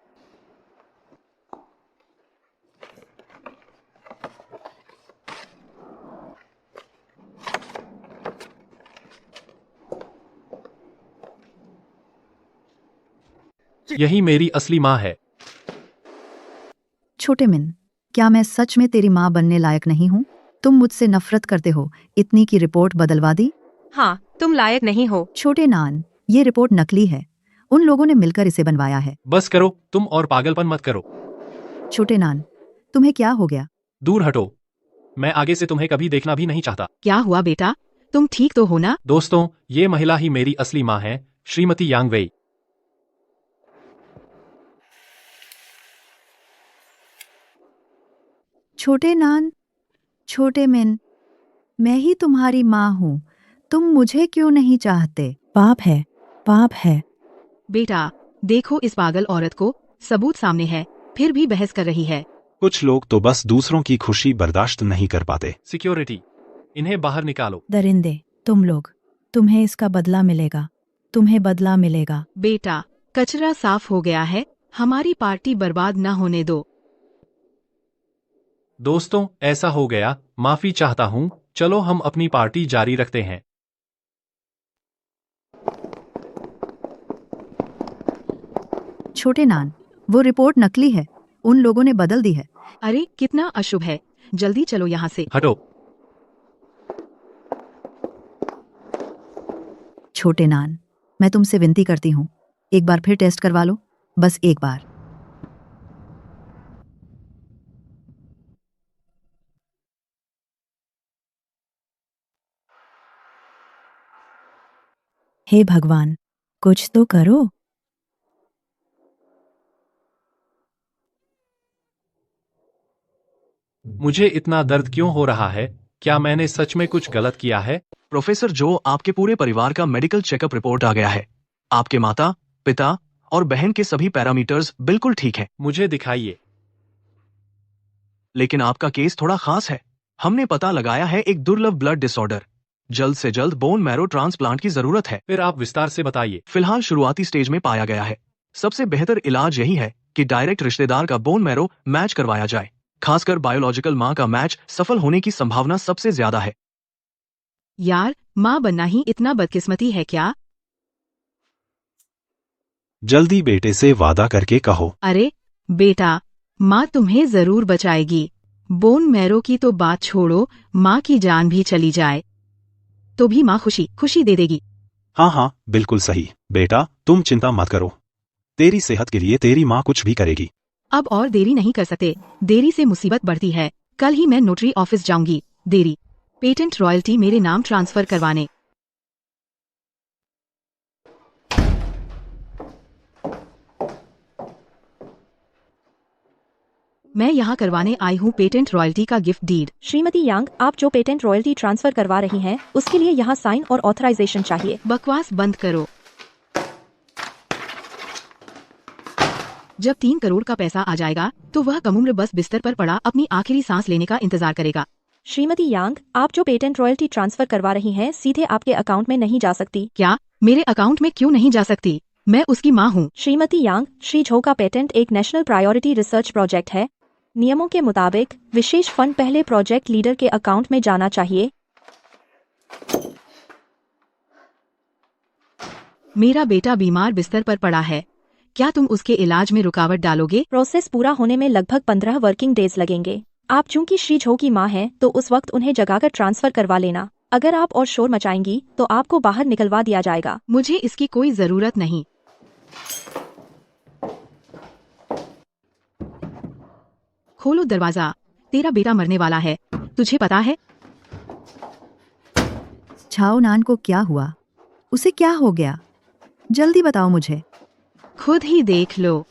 यही मेरी असली माँ है। छोटे मिन, क्या मैं सच में तेरी माँ बनने लायक नहीं हूँ? तुम मुझसे नफरत करते हो, इतनी की रिपोर्ट बदलवा दी। हाँ, तुम लायक नहीं हो। छोटे नान, ये रिपोर्ट नकली है। उन लोगों ने मिलकर इसे बनवाया है। बस करो तुम और पागलपन मत करो। छोटे नान, तुम्हें क्या हो गया? दूर हटो, मैं आगे से तुम्हें कभी देखना भी नहीं चाहता। क्या हुआ बेटा, तुम ठीक तो हो ना? दोस्तों, ये महिला ही मेरी असली माँ है, श्रीमती यांग वेई। छोटे नान, छोटे मिन, मैं ही तुम्हारी माँ हूँ। तुम मुझे क्यों नहीं चाहते? पाप है, पाप है। बेटा देखो इस पागल औरत को, सबूत सामने है फिर भी बहस कर रही है। कुछ लोग तो बस दूसरों की खुशी बर्दाश्त नहीं कर पाते। सिक्योरिटी, इन्हें बाहर निकालो। दरिंदे, तुम लोग, तुम्हें इसका बदला मिलेगा। तुम्हें बदला मिलेगा। बेटा कचरा साफ हो गया है, हमारी पार्टी बर्बाद न होने दो। दोस्तों, ऐसा हो गया, माफी चाहता हूँ। चलो हम अपनी पार्टी जारी रखते हैं। छोटे नान, वो रिपोर्ट नकली है। उन लोगों ने बदल दी है। अरे कितना अशुभ है, जल्दी चलो यहाँ से। हटो। छोटे नान, मैं तुमसे विनती करती हूँ, एक बार फिर टेस्ट करवा लो, बस एक बार। हे भगवान, कुछ तो करो। मुझे इतना दर्द क्यों हो रहा है? क्या मैंने सच में कुछ गलत किया है? प्रोफेसर जो, आपके पूरे परिवार का मेडिकल चेकअप रिपोर्ट आ गया है। आपके माता, पिता और बहन के सभी पैरामीटर्स बिल्कुल ठीक हैं। मुझे दिखाइए। लेकिन आपका केस थोड़ा खास है। हमने पता लगाया है एक दुर्लभ ब्लड डिसऑर्डर। जल्द से जल्द बोन मैरो ट्रांसप्लांट की जरूरत है। फिर आप विस्तार से बताइए। फिलहाल शुरुआती स्टेज में पाया गया है। सबसे बेहतर इलाज यही है कि डायरेक्ट रिश्तेदार का बोन मैरो मैच करवाया जाए। खासकर बायोलॉजिकल मां का मैच सफल होने की संभावना सबसे ज्यादा है। यार, माँ बनना ही इतना बदकिस्मती है क्या? जल्दी बेटे से वादा करके कहो। अरे बेटा, माँ तुम्हें जरूर बचाएगी। बोन मैरो की तो बात छोड़ो, माँ की जान भी चली जाए तो भी माँ खुशी खुशी दे देगी। हाँ हाँ, बिल्कुल सही। बेटा तुम चिंता मत करो, तेरी सेहत के लिए तेरी माँ कुछ भी करेगी। अब और देरी नहीं कर सकते, देरी से मुसीबत बढ़ती है। कल ही मैं नोटरी ऑफिस जाऊंगी। देरी, पेटेंट रॉयल्टी मेरे नाम ट्रांसफर करवाने। मैं यहाँ करवाने आई हूँ पेटेंट रॉयल्टी का गिफ्ट डीड। श्रीमती यांग, आप जो पेटेंट रॉयल्टी ट्रांसफर करवा रही हैं, उसके लिए यहाँ साइन और ऑथराइजेशन चाहिए। बकवास बंद करो। जब 3 करोड़ का पैसा आ जाएगा तो वह कमुम्र बस बिस्तर पर पड़ा अपनी आखिरी सांस लेने का इंतजार करेगा। श्रीमती यांग, आप जो पेटेंट रॉयल्टी ट्रांसफर करवा रही हैं, सीधे आपके अकाउंट में नहीं जा सकती। क्या? मेरे अकाउंट में क्यों नहीं जा सकती? मैं उसकी माँ हूँ। श्रीमती यांग, श्री झो का पेटेंट एक नेशनल प्रायोरिटी रिसर्च प्रोजेक्ट है। नियमों के मुताबिक विशेष फंड पहले प्रोजेक्ट लीडर के अकाउंट में जाना चाहिए। मेरा बेटा बीमार बिस्तर पर पड़ा है, क्या तुम उसके इलाज में रुकावट डालोगे? प्रोसेस पूरा होने में लगभग 15 वर्किंग डेज लगेंगे। आप चूंकि श्री झो की मां हैं, तो उस वक्त उन्हें जगाकर ट्रांसफर करवा लेना। अगर आप और शोर मचाएंगी तो आपको बाहर निकलवा दिया जाएगा। मुझे इसकी कोई जरूरत नहीं। खोलो दरवाजा, तेरा बेटा मरने वाला है, तुझे पता है? छाओनान को क्या हुआ? उसे क्या हो गया? जल्दी बताओ मुझे। खुद ही देख लो।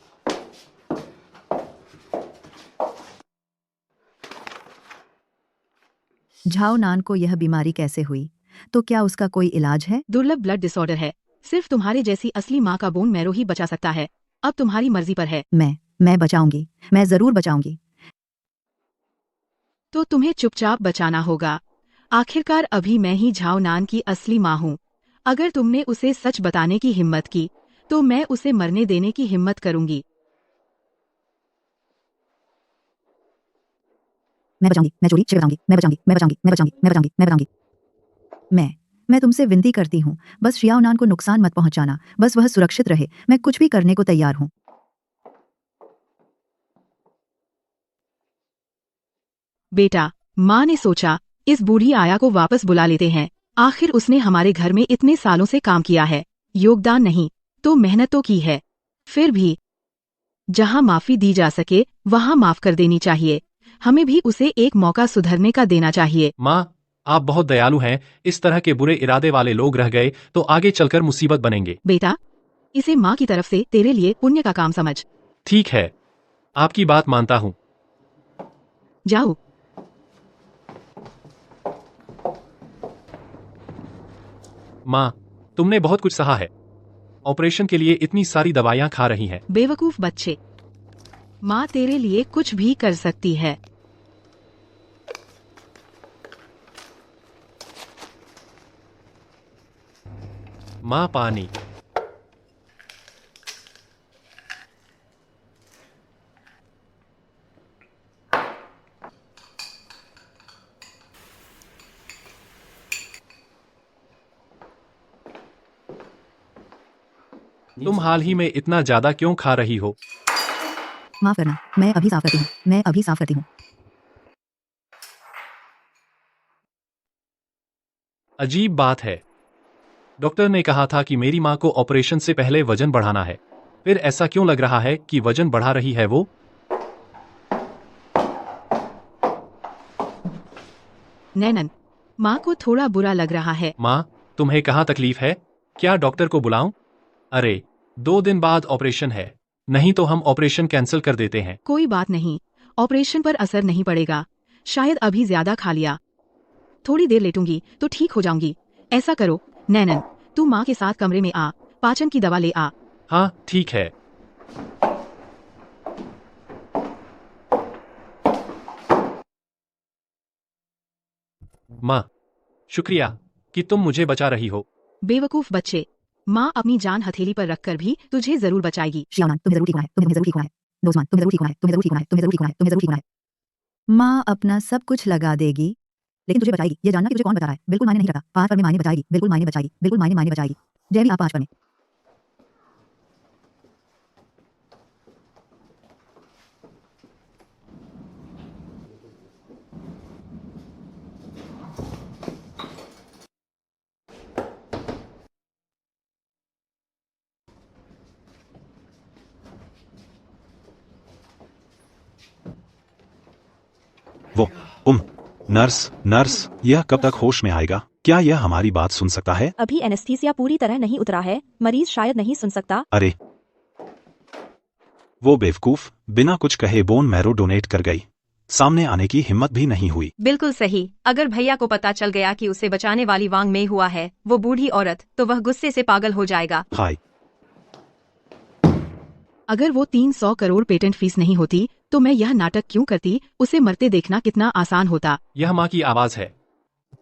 झाओनान को यह बीमारी कैसे हुई? तो क्या उसका कोई इलाज है? दुर्लभ ब्लड डिसऑर्डर है, सिर्फ तुम्हारे जैसी असली माँ का बोन मैरो ही बचा सकता है। अब तुम्हारी मर्जी पर है। मैं बचाऊंगी, मैं जरूर बचाऊंगी। तो तुम्हें चुपचाप बचाना होगा। आखिरकार अभी मैं ही झाओनान की असली माँ हूँ। अगर तुमने उसे सच बताने की हिम्मत की, तो मैं उसे मरने देने की हिम्मत करूंगी। मैं बचाऊंगी, मैं चोरी छिपे बताऊंगी, मैं बचाऊंगी, मैं बचाऊंगी, मैं बचाऊंगी, मैं बचाऊंगी, मैं बचाऊंगी। मैं तुमसे विनती करती हूँ, बस श्याओनान को नुकसान मत पहुंचाना, बस वह सुरक्षित रहे। मैं कुछ भी करने को तैयार हूँ। बेटा, माँ ने सोचा इस बूढ़ी आया को वापस बुला लेते हैं। आखिर उसने हमारे घर में इतने सालों से काम किया है, योगदान नहीं तो मेहनत तो की है। फिर भी जहाँ माफी दी जा सके वहाँ माफ कर देनी चाहिए। हमें भी उसे एक मौका सुधरने का देना चाहिए। माँ, आप बहुत दयालु हैं। इस तरह के बुरे इरादे वाले लोग रह गए तो आगे चलकर मुसीबत बनेंगे। बेटा, इसे माँ की तरफ से तेरे लिए पुण्य का काम समझ। ठीक है, आपकी बात मानता हूँ। जाओ। माँ, तुमने बहुत कुछ सहा है। ऑपरेशन के लिए इतनी सारी दवाइयाँ खा रही हैं। बेवकूफ बच्चे, माँ तेरे लिए कुछ भी कर सकती है। माँ, पानी। तुम हाल ही में इतना ज्यादा क्यों खा रही हो? माफ करना, मैं अभी साफ करती हूँ, मैं अभी साफ करती हूँ। अजीब बात है। डॉक्टर ने कहा था कि मेरी माँ को ऑपरेशन से पहले वजन बढ़ाना है। फिर ऐसा क्यों लग रहा है कि वजन बढ़ा रही है वो? नैनन, माँ को थोड़ा बुरा लग रहा है। माँ, तुम्हें कहाँ तकलीफ है? क्या डॉक्टर को बुलाऊं? अरे, 2 दिन बाद ऑपरेशन है, नहीं तो हम ऑपरेशन कैंसिल कर देते हैं। कोई बात नहीं, ऑपरेशन पर असर नहीं पड़ेगा। शायद अभी ज्यादा खा लिया। थोड़ी देर लेटूंगी तो ठीक हो जाऊंगी। ऐसा करो नैनन, तू माँ के साथ कमरे में आ, पाचन की दवा ले आ। हाँ, ठीक है। माँ, शुक्रिया कि तुम मुझे बचा रही हो। बेवकूफ बच्चे, माँ अपनी जान हथेली पर रखकर भी तुझे जरूर बचाएगी। श्याओनान, तुम्हें जरूर ठीक होना है, तुम्हें जरूर ठीक होना है। दोस्मान, तुम्हें जरूर ठीक होना है, तुम्हें जरूर ठीक होना है, तुम्हें जरूर ठीक होना है, तुम्हें जरूर ठीक होना है। माँ अपना सब कुछ लगा देगी, लेकिन तुझे बचाएगी। ये जानना कि तुझे कौन बता रहा है बिल्कुल मायने नहीं रखता। 5 पर में मायने बचाएगी, बिल्कुल मायने बचाएगी, बिल्कुल मायने बचाएगी। जैवी आप 5 पर में। वो नर्स, यह कब तक होश में आएगा? क्या यह हमारी बात सुन सकता है? अभी एनेस्थीसिया पूरी तरह नहीं उतरा है, मरीज शायद नहीं सुन सकता। अरे, वो बेवकूफ बिना कुछ कहे बोन मैरो डोनेट कर गई। सामने आने की हिम्मत भी नहीं हुई। बिल्कुल सही। अगर भैया को पता चल गया कि उसे बचाने वाली वांग में हुआ है वो बूढ़ी औरत, तो वह गुस्से से पागल हो जाएगा। हाय, अगर वो 300 करोड़ पेटेंट फीस नहीं होती तो मैं यह नाटक क्यों करती? उसे मरते देखना कितना आसान होता। यह माँ की आवाज है।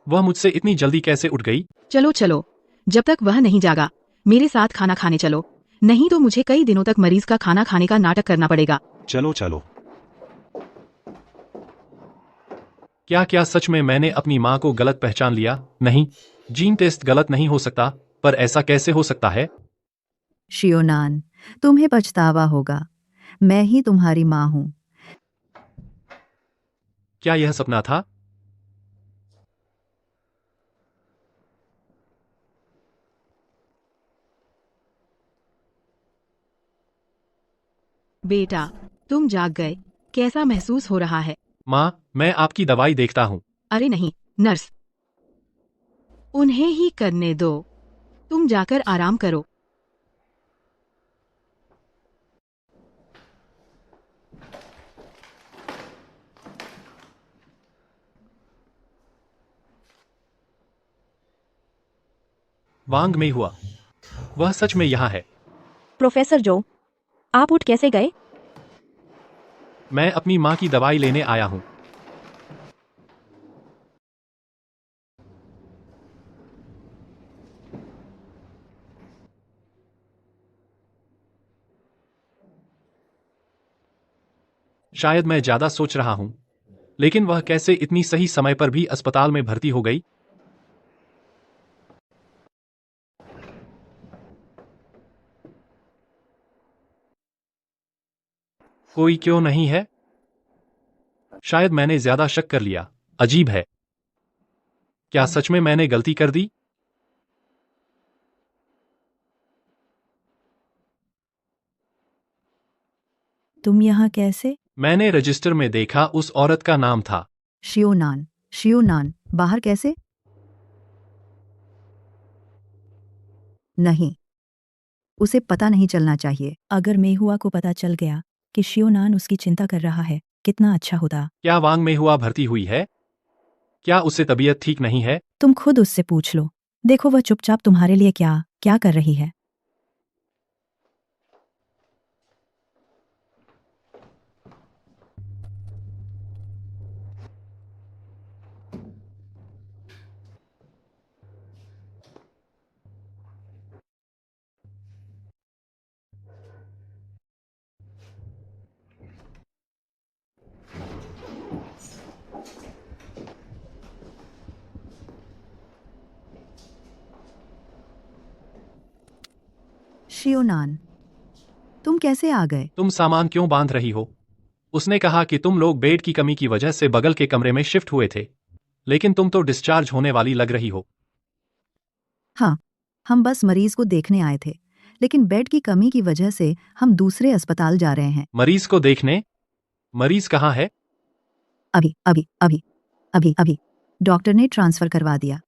वह मुझसे इतनी जल्दी कैसे उठ गई? चलो चलो, जब तक वह नहीं जागा मेरे साथ खाना खाने चलो, नहीं तो मुझे कई दिनों तक मरीज का खाना खाने का नाटक करना पड़ेगा। चलो चलो। क्या क्या सच में मैंने अपनी माँ को गलत पहचान लिया? नहीं, जीन टेस्ट गलत नहीं हो सकता, पर ऐसा कैसे हो सकता है? शियोनान, तुम्हें पछतावा होगा। मैं ही तुम्हारी माँ हूँ। क्या यह सपना था? बेटा, तुम जाग गए। कैसा महसूस हो रहा है? माँ, मैं आपकी दवाई देखता हूँ। अरे नहीं, नर्स। उन्हें ही करने दो। तुम जाकर आराम करो। वांग में हुआ। वह सच में यहाँ है। प्रोफेसर जो, आप उठ कैसे गए? मैं अपनी माँ की दवाई लेने आया हूँ। शायद मैं ज्यादा सोच रहा हूँ, लेकिन वह कैसे इतनी सही समय पर भी अस्पताल में भर्ती हो गई? कोई क्यों नहीं है? शायद मैंने ज्यादा शक कर लिया। अजीब है। क्या सच में मैंने गलती कर दी? तुम यहाँ कैसे? मैंने रजिस्टर में देखा, उस औरत का नाम था। शियोनान, शियोनान, बाहर कैसे? नहीं, उसे पता नहीं चलना चाहिए। अगर मेहुआ को पता चल गया कि शियोनान उसकी चिंता कर रहा है, कितना अच्छा होता। क्या वांग में हुआ भर्ती हुई है? क्या उससे तबीयत ठीक नहीं है? तुम खुद उससे पूछ लो। देखो वह चुपचाप तुम्हारे लिए क्या क्या कर रही है। शियोनान, तुम कैसे आ गए? तुम सामान क्यों बांध रही हो? उसने कहा कि तुम लोग बेड की कमी की वजह से बगल के कमरे में शिफ्ट हुए थे, लेकिन तुम तो डिस्चार्ज होने वाली लग रही हो। हाँ, हम बस मरीज को देखने आए थे, लेकिन बेड की कमी की वजह से हम दूसरे अस्पताल जा रहे हैं। मरीज को देखने? मरीज कहाँ है? अभी अभी अभी अभी अभी डॉक्टर ने ट्रांसफर करवा दिया।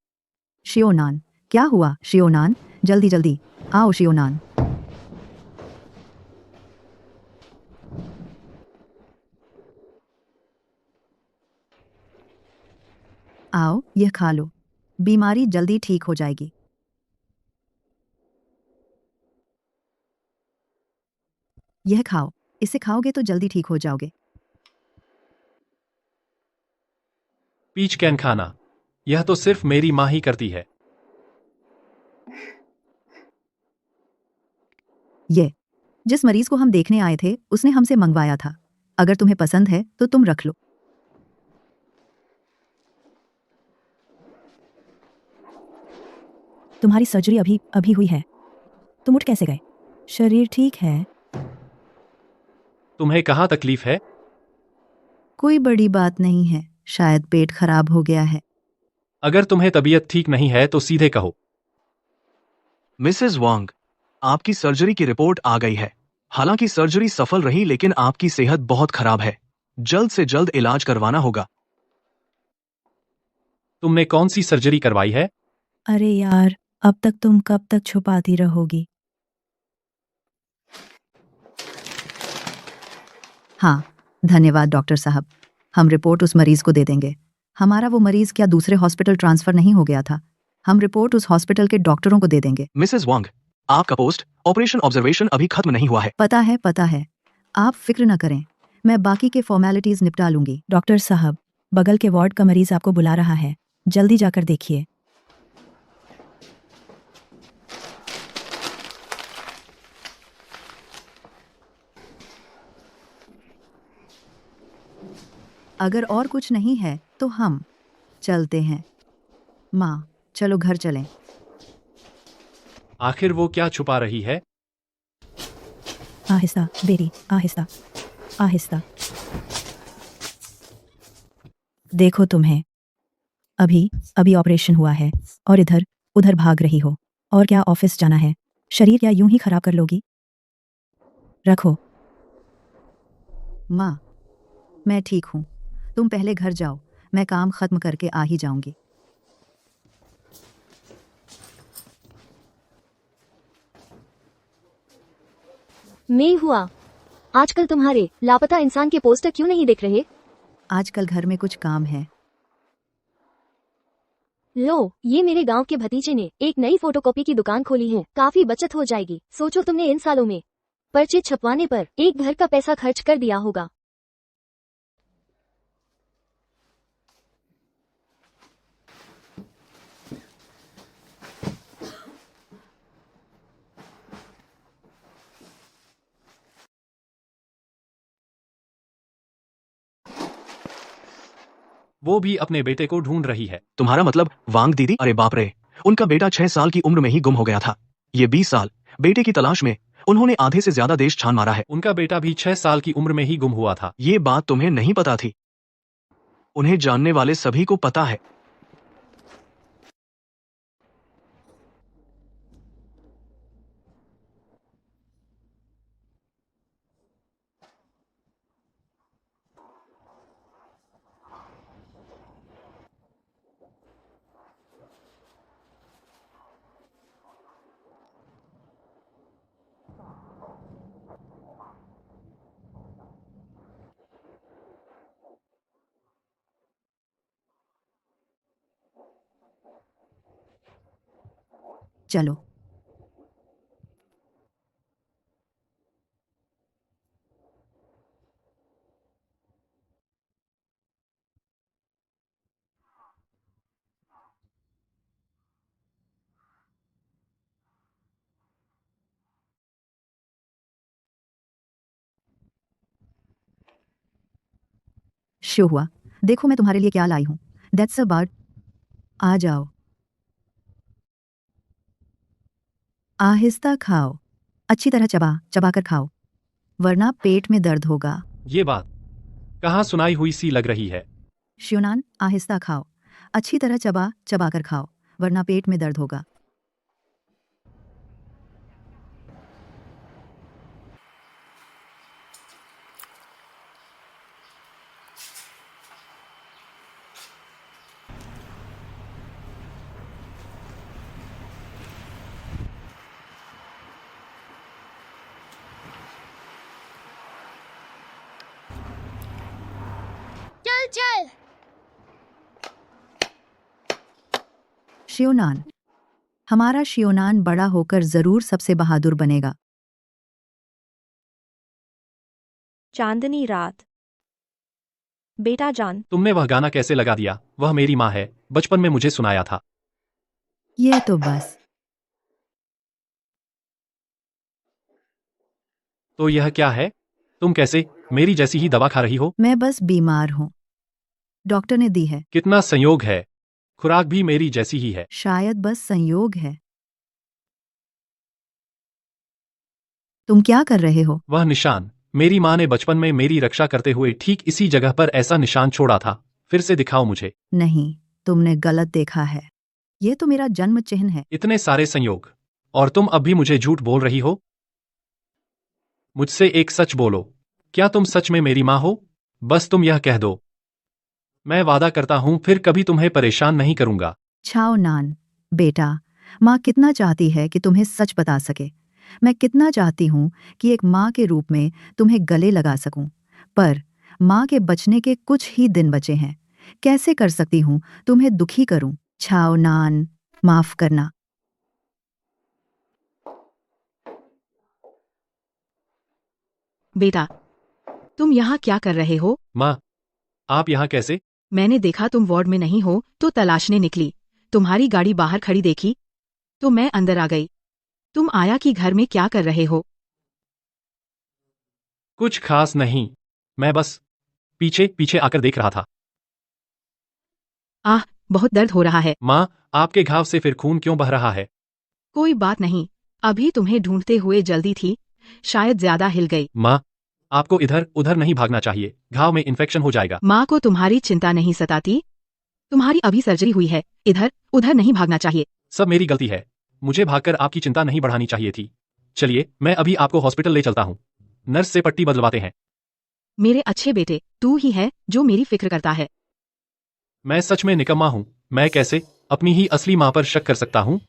शियोनान, क्या हुआ? शियोनान, जल्दी जल्दी आओ शियोनान। आओ, यह खा लो। बीमारी जल्दी ठीक हो जाएगी। यह खाओ, इसे खाओगे तो जल्दी ठीक हो जाओगे। पीच कैन खाना? यह तो सिर्फ मेरी माँ ही करती है। ये जिस मरीज को हम देखने आए थे उसने हमसे मंगवाया था। अगर तुम्हें पसंद है तो तुम रख लो। तुम्हारी सर्जरी अभी अभी हुई है। तुम उठ कैसे गए? शरीर ठीक है? तुम्हें कहाँ तकलीफ है? कोई बड़ी बात नहीं है, शायद पेट खराब हो गया है। अगर तुम्हें तबीयत ठीक नहीं है तो सीधे कहो। मिसेस वांग, आपकी सर्जरी की रिपोर्ट आ गई है। हालांकि सर्जरी सफल रही, लेकिन आपकी सेहत बहुत खराब है। जल्द से जल्द इलाज करवाना होगा। तुमने कौन सी सर्जरी करवाई है? अरे यार, अब तक तुम कब तक छुपाती रहोगी? हाँ, धन्यवाद डॉक्टर साहब। हम रिपोर्ट उस मरीज को दे देंगे। हमारा वो मरीज क्या दूसरे हॉस्पिटल ट्रांसफर नहीं हो गया था? हम रिपोर्ट उस हॉस्पिटल के डॉक्टरों को दे देंगे। मिसेस वांग, आपका पोस्ट ऑपरेशन ऑब्जर्वेशन अभी खत्म नहीं हुआ है। पता है, पता है। आप फिक्र न करें, मैं बाकी के फॉर्मेलिटीज निपटा लूंगी। डॉक्टर साहब, बगल के वार्ड का मरीज आपको बुला रहा है। जल्दी जाकर देखिए। अगर और कुछ नहीं है तो हम चलते हैं। माँ, चलो घर चलें। आखिर वो क्या छुपा रही है? आहिस्ता बेटी, आहिस्ता आहिस्ता। देखो तुम्हें अभी अभी ऑपरेशन हुआ है और इधर उधर भाग रही हो। और क्या ऑफिस जाना है? शरीर क्या यूं ही खराब कर लोगी? रखो। माँ, मैं ठीक हूँ। तुम पहले घर जाओ, मैं काम खत्म करके आ ही जाऊंगी। मैं हुआ। आजकल तुम्हारे लापता इंसान के पोस्टर क्यों नहीं दिख रहे? आजकल घर में कुछ काम है। लो, ये मेरे गांव के भतीजे ने एक नई फोटोकॉपी की दुकान खोली है। काफी बचत हो जाएगी। सोचो तुमने इन सालों में पर्चे छपवाने पर एक घर का पैसा खर्च कर दिया होगा। वो भी अपने बेटे को ढूंढ रही है। तुम्हारा मतलब वांग दीदी? अरे बाप रे, उनका बेटा 6 साल की उम्र में ही गुम हो गया था। ये 20 साल बेटे की तलाश में उन्होंने आधे से ज्यादा देश छान मारा है। उनका बेटा भी 6 साल की उम्र में ही गुम हुआ था। ये बात तुम्हें नहीं पता थी? उन्हें जानने वाले सभी को पता है। चलो। शो हुआ। देखो मैं तुम्हारे लिए क्या लाई हूँ। That's a bird. आ जाओ। आहिस्ता खाओ। अच्छी तरह चबा चबा कर खाओ, वरना पेट में दर्द होगा। ये बात कहाँ सुनाई हुई सी लग रही है। श्योनान, आहिस्ता खाओ। अच्छी तरह चबा चबा कर खाओ, वरना पेट में दर्द होगा। चल चल। श्योनान, हमारा श्योनान बड़ा होकर जरूर सबसे बहादुर बनेगा। चांदनी रात। बेटा जान, तुमने वह गाना कैसे लगा दिया? वह मेरी माँ है, बचपन में मुझे सुनाया था। ये तो बस। तो यह क्या है? तुम कैसे मेरी जैसी ही दवा खा रही हो? मैं बस बीमार हूँ, डॉक्टर ने दी है। कितना संयोग है, खुराक भी मेरी जैसी ही है। शायद बस संयोग है। तुम क्या कर रहे हो? वह निशान, मेरी माँ ने बचपन में मेरी रक्षा करते हुए ठीक इसी जगह पर ऐसा निशान छोड़ा था। फिर से दिखाओ मुझे। नहीं, तुमने गलत देखा है। ये तो मेरा जन्म चिन्ह है। इतने सारे संयोग, और तुम अब भी मुझे झूठ बोल रही हो? मुझसे एक सच बोलो, क्या तुम सच में मेरी माँ हो? बस तुम यह कह दो। मैं वादा करता हूँ फिर कभी तुम्हें परेशान नहीं करूंगा। छाओ नान, बेटा, माँ कितना चाहती है कि तुम्हें सच बता सके। मैं कितना चाहती हूँ कि एक माँ के रूप में तुम्हें गले लगा सकूं, पर माँ के बचने के कुछ ही दिन बचे हैं। कैसे कर सकती हूँ तुम्हें दुखी करूं? छाओ नान, माफ करना। बेटा, तुम यहाँ क्या कर रहे हो? माँ, आप यहाँ कैसे? मैंने देखा तुम वार्ड में नहीं हो तो तलाशने निकली। तुम्हारी गाड़ी बाहर खड़ी देखी तो मैं अंदर आ गई। तुम आया कि घर में क्या कर रहे हो? कुछ खास नहीं, मैं बस पीछे पीछे आकर देख रहा था। आह, बहुत दर्द हो रहा है। माँ, आपके घाव से फिर खून क्यों बह रहा है? कोई बात नहीं, अभी तुम्हें ढूंढते हुए जल्दी थी, शायद ज्यादा हिल गई। माँ, आपको इधर उधर नहीं भागना चाहिए, घाव में इन्फेक्शन हो जाएगा। माँ को तुम्हारी चिंता नहीं सताती? तुम्हारी अभी सर्जरी हुई है, इधर उधर नहीं भागना चाहिए। सब मेरी गलती है, मुझे भागकर आपकी चिंता नहीं बढ़ानी चाहिए थी। चलिए, मैं अभी आपको हॉस्पिटल ले चलता हूँ। नर्स से पट्टी बदलवाते हैं। मेरे अच्छे बेटे, तू ही है जो मेरी फिक्र करता है। मैं सच में निकम्मा हूँ, मैं कैसे अपनी ही असली माँ पर शक कर सकता हूँ?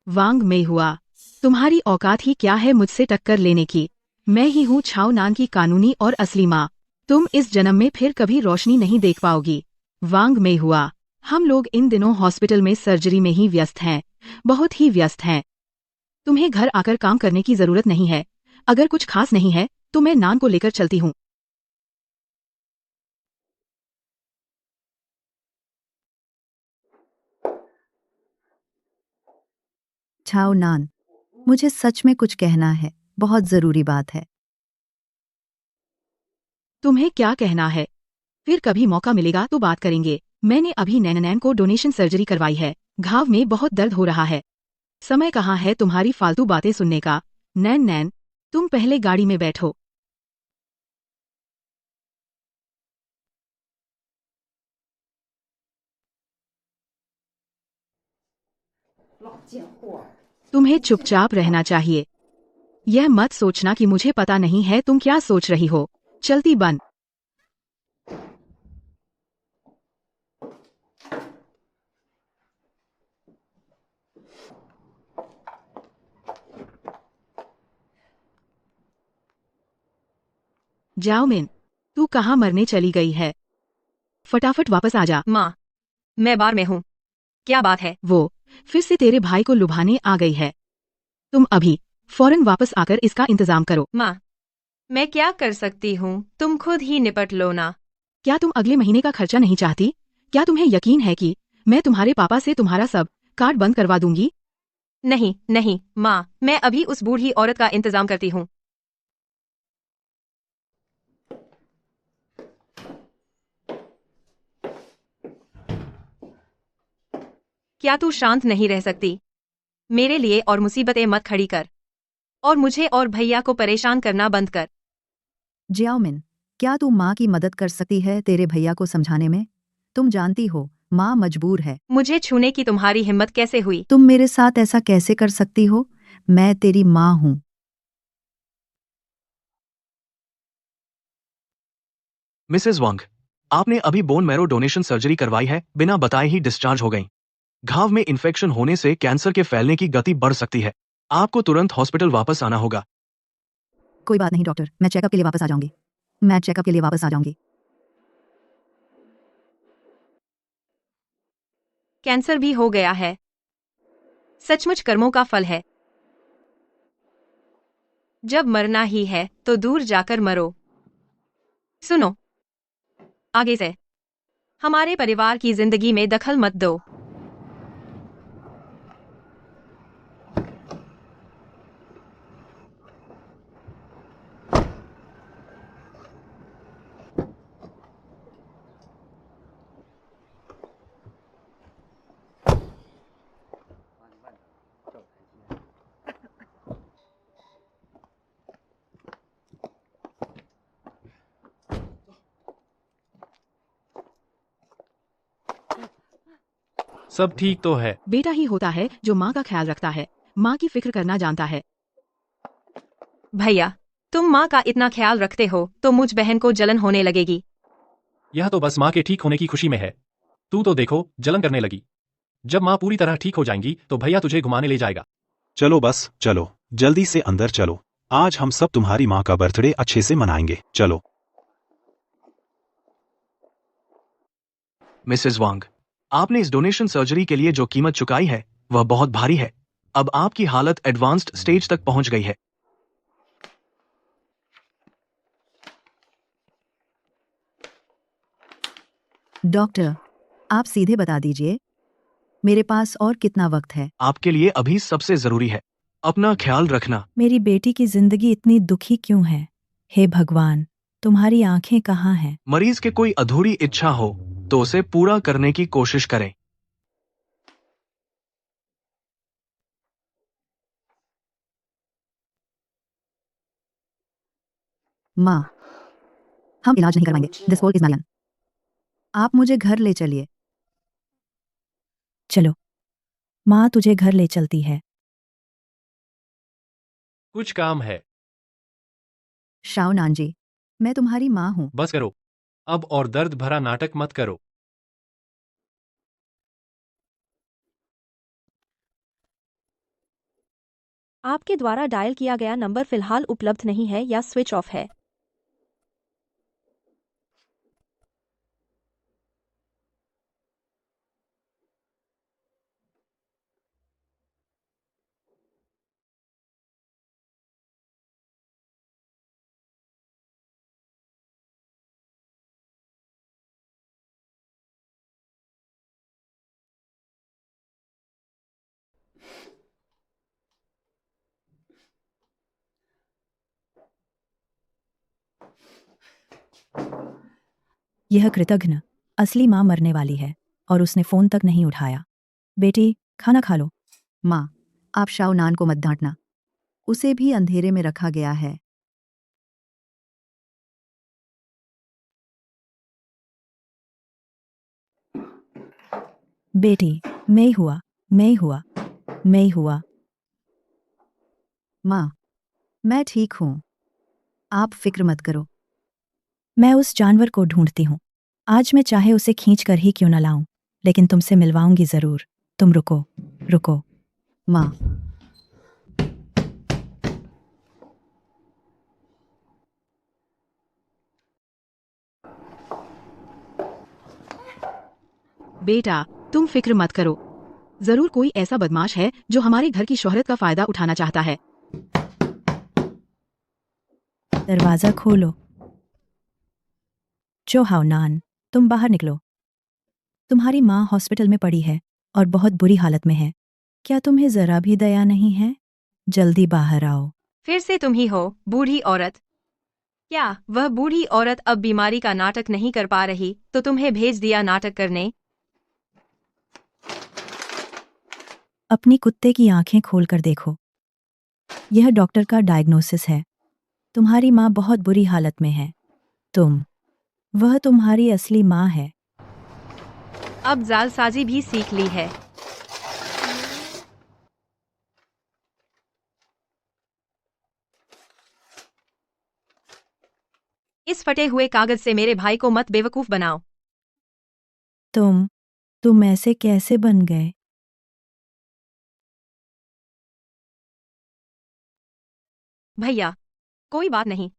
वांग में हुआ, तुम्हारी औकात ही क्या है मुझसे टक्कर लेने की? मैं ही हूँ छाओ नान की कानूनी और असली माँ। तुम इस जन्म में फिर कभी रोशनी नहीं देख पाओगी। वांग में हुआ, हम लोग इन दिनों हॉस्पिटल में सर्जरी में ही व्यस्त हैं, बहुत ही व्यस्त हैं। तुम्हें घर आकर काम करने की जरूरत नहीं है। अगर कुछ खास नहीं है तो मैं नान को लेकर चलती हूँ। छाओ नान, मुझे सच में कुछ कहना है, बहुत जरूरी बात है। तुम्हें क्या कहना है? फिर कभी मौका मिलेगा तो बात करेंगे। मैंने अभी नैन को डोनेशन सर्जरी करवाई है, घाव में बहुत दर्द हो रहा है। समय कहाँ है तुम्हारी फालतू बातें सुनने का? नैन, तुम पहले गाड़ी में बैठो। तुम्हें चुपचाप रहना चाहिए। यह मत सोचना कि मुझे पता नहीं है तुम क्या सोच रही हो। चलती बन। जाओ मिन, तू कहाँ मरने चली गई है? फटाफट वापस आ जा। माँ, मैं बार में हूँ। क्या बात है? वो फिर से तेरे भाई को लुभाने आ गई है। तुम अभी फौरन वापस आकर इसका इंतजाम करो। माँ, मैं क्या कर सकती हूँ? तुम खुद ही निपट लो ना। क्या तुम अगले महीने का खर्चा नहीं चाहती? क्या तुम्हें यकीन है कि मैं तुम्हारे पापा से तुम्हारा सब कार्ड बंद करवा दूंगी? नहीं नहीं माँ, मैं अभी उस बूढ़ी औरत का इंतजाम करती हूँ। क्या तू शांत नहीं रह सकती? मेरे लिए और मुसीबतें मत खड़ी कर, और मुझे और भैया को परेशान करना बंद कर। जियाओमिन, क्या तू माँ की मदद कर सकती है तेरे भैया को समझाने में? तुम जानती हो, माँ मजबूर है। मुझे छूने की तुम्हारी हिम्मत कैसे हुई? तुम मेरे साथ ऐसा कैसे कर सकती हो? मैं तेरी माँ हूँ। मिसेस वांग, आपने अभी बोन मैरो डोनेशन सर्जरी करवाई है, बिना बताए ही डिस्चार्ज हो गई। घाव में इन्फेक्शन होने से कैंसर के फैलने की गति बढ़ सकती है। आपको तुरंत हॉस्पिटल वापस आना होगा। कोई बात नहीं डॉक्टर, मैं चेकअप के लिए वापस आ जाऊंगी। मैं चेकअप के लिए वापस आ जाऊंगी। कैंसर भी हो गया है। सचमुच कर्मों का फल है। जब मरना ही है तो दूर जाकर मरो। सुनो, आगे से हमारे परिवार की जिंदगी में दखल मत दो। सब ठीक तो है? बेटा ही होता है जो माँ का ख्याल रखता है, माँ की फिक्र करना जानता है। भैया, तुम माँ का इतना ख्याल रखते हो तो मुझ बहन को जलन होने लगेगी। यह तो बस माँ के ठीक होने की खुशी में है। तू तो देखो, जलन करने लगी। जब माँ पूरी तरह ठीक हो जाएंगी तो भैया तुझे घुमाने ले जाएगा। चलो बस, चलो, जल्दी से अंदर चलो। आज हम सब तुम्हारी माँ का बर्थडे अच्छे से मनाएंगे। चलो। मिसेस वांग, आपने इस डोनेशन सर्जरी के लिए जो कीमत चुकाई है वह बहुत भारी है। अब आपकी हालत एडवांस्ड स्टेज तक पहुंच गई है। डॉक्टर, आप सीधे बता दीजिए, मेरे पास और कितना वक्त है? आपके लिए अभी सबसे जरूरी है अपना ख्याल रखना। मेरी बेटी की जिंदगी इतनी दुखी क्यों है? हे भगवान, तुम्हारी आंखें कहाँ हैं? मरीज के कोई अधूरी इच्छा हो तो उसे पूरा करने की कोशिश करें। माँ, हम इलाज नहीं करवाएंगे। This call is Marion. आप मुझे घर ले चलिए। चलो, माँ तुझे घर ले चलती है। कुछ काम है। शाओनान जी, मैं तुम्हारी माँ हूँ। बस करो। अब और दर्द भरा नाटक मत करो। आपके द्वारा डायल किया गया नंबर फिलहाल उपलब्ध नहीं है या स्विच ऑफ है। यह कृतघ्न असली माँ मरने वाली है और उसने फोन तक नहीं उठाया। बेटी, खाना खा लो। माँ, आप शाओनान को मत डांटना। उसे भी अंधेरे में रखा गया है। बेटी, मैं हुआ। माँ, मैं ठीक हूँ। आप फिक्र मत करो। मैं उस जानवर को ढूंढती हूँ। आज मैं चाहे उसे खींच कर ही क्यों न लाऊं, लेकिन तुमसे मिलवाऊंगी जरूर। तुम रुको। माँ, बेटा, तुम फिक्र मत करो। जरूर कोई ऐसा बदमाश है जो हमारे घर की शोहरत का फायदा उठाना चाहता है। दरवाजा खोलो। जो हाउनान, तुम बाहर निकलो। तुम्हारी माँ हॉस्पिटल में पड़ी है और बहुत बुरी हालत में है। क्या तुम्हें जरा भी दया नहीं है? जल्दी बाहर आओ। फिर से तुम ही हो, बूढ़ी औरत। क्या वह बूढ़ी औरत अब बीमारी का नाटक नहीं कर पा रही तो तुम्हें भेज दिया नाटक करने? अपनी कुत्ते की आंखें खोलकर देखो। यह डॉक्टर का डायग्नोसिस है। तुम्हारी माँ बहुत बुरी हालत में है। वह तुम्हारी असली माँ है। अब जालसाजी भी सीख ली है। इस फटे हुए कागज से मेरे भाई को मत बेवकूफ बनाओ। तुम ऐसे कैसे बन गए? भैया, कोई बात नहीं।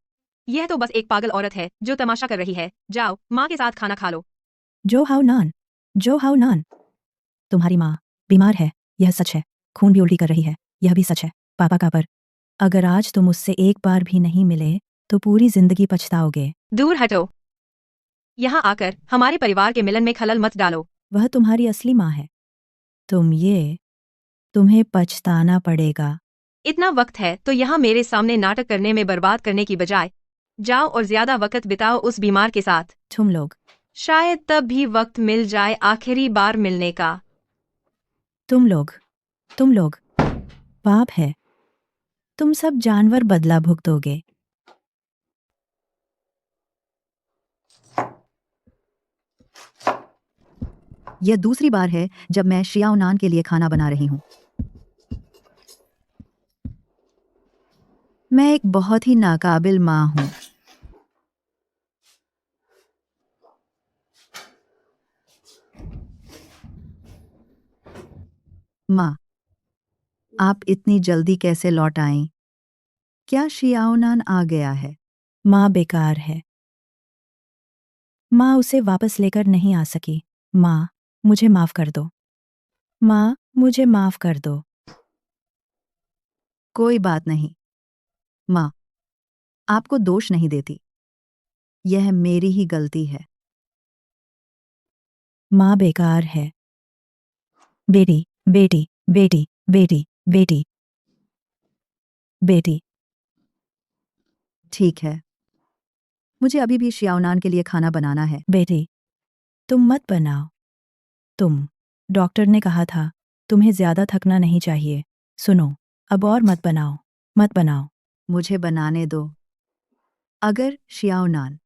यह तो बस एक पागल औरत है जो तमाशा कर रही है। जाओ, माँ के साथ खाना खा लो। जो हाउ नान, तुम्हारी माँ बीमार है, यह सच है। खून भी उल्टी कर रही है, यह भी सच है। पापा का पर अगर आज तुम उससे एक बार भी नहीं मिले तो पूरी जिंदगी पछताओगे। दूर हटो। यहाँ आकर हमारे परिवार के मिलन में खलल मत डालो। वह तुम्हारी असली माँ है। तुम्हें पछताना पड़ेगा। इतना वक्त है तो यहाँ मेरे सामने नाटक करने में बर्बाद करने की बजाय जाओ और ज्यादा वक्त बिताओ उस बीमार के साथ। तुम लोग शायद तब भी वक्त मिल जाए आखिरी बार मिलने का। तुम लोग पाप है। तुम सब जानवर बदला भुगतोगे। यह दूसरी बार है जब मैं शियाओनान के लिए खाना बना रही हूँ। मैं एक बहुत ही नाकाबिल माँ हूँ। माँ, आप इतनी जल्दी कैसे लौट आईं? क्या शियाओनान आ गया है? माँ बेकार है। माँ उसे वापस लेकर नहीं आ सकी। माँ, मुझे माफ कर दो। माँ, मुझे माफ कर दो। कोई बात नहीं। माँ, आपको दोष नहीं देती। यह मेरी ही गलती है। माँ बेकार है। बेटी बेटी बेटी बेटी बेटी बेटी। ठीक है। मुझे अभी भी शियाओनान के लिए खाना बनाना है। बेटी, तुम मत बनाओ। डॉक्टर ने कहा था तुम्हें ज्यादा थकना नहीं चाहिए। सुनो, अब और मत बनाओ, मत बनाओ। मुझे बनाने दो। अगर शियाओनान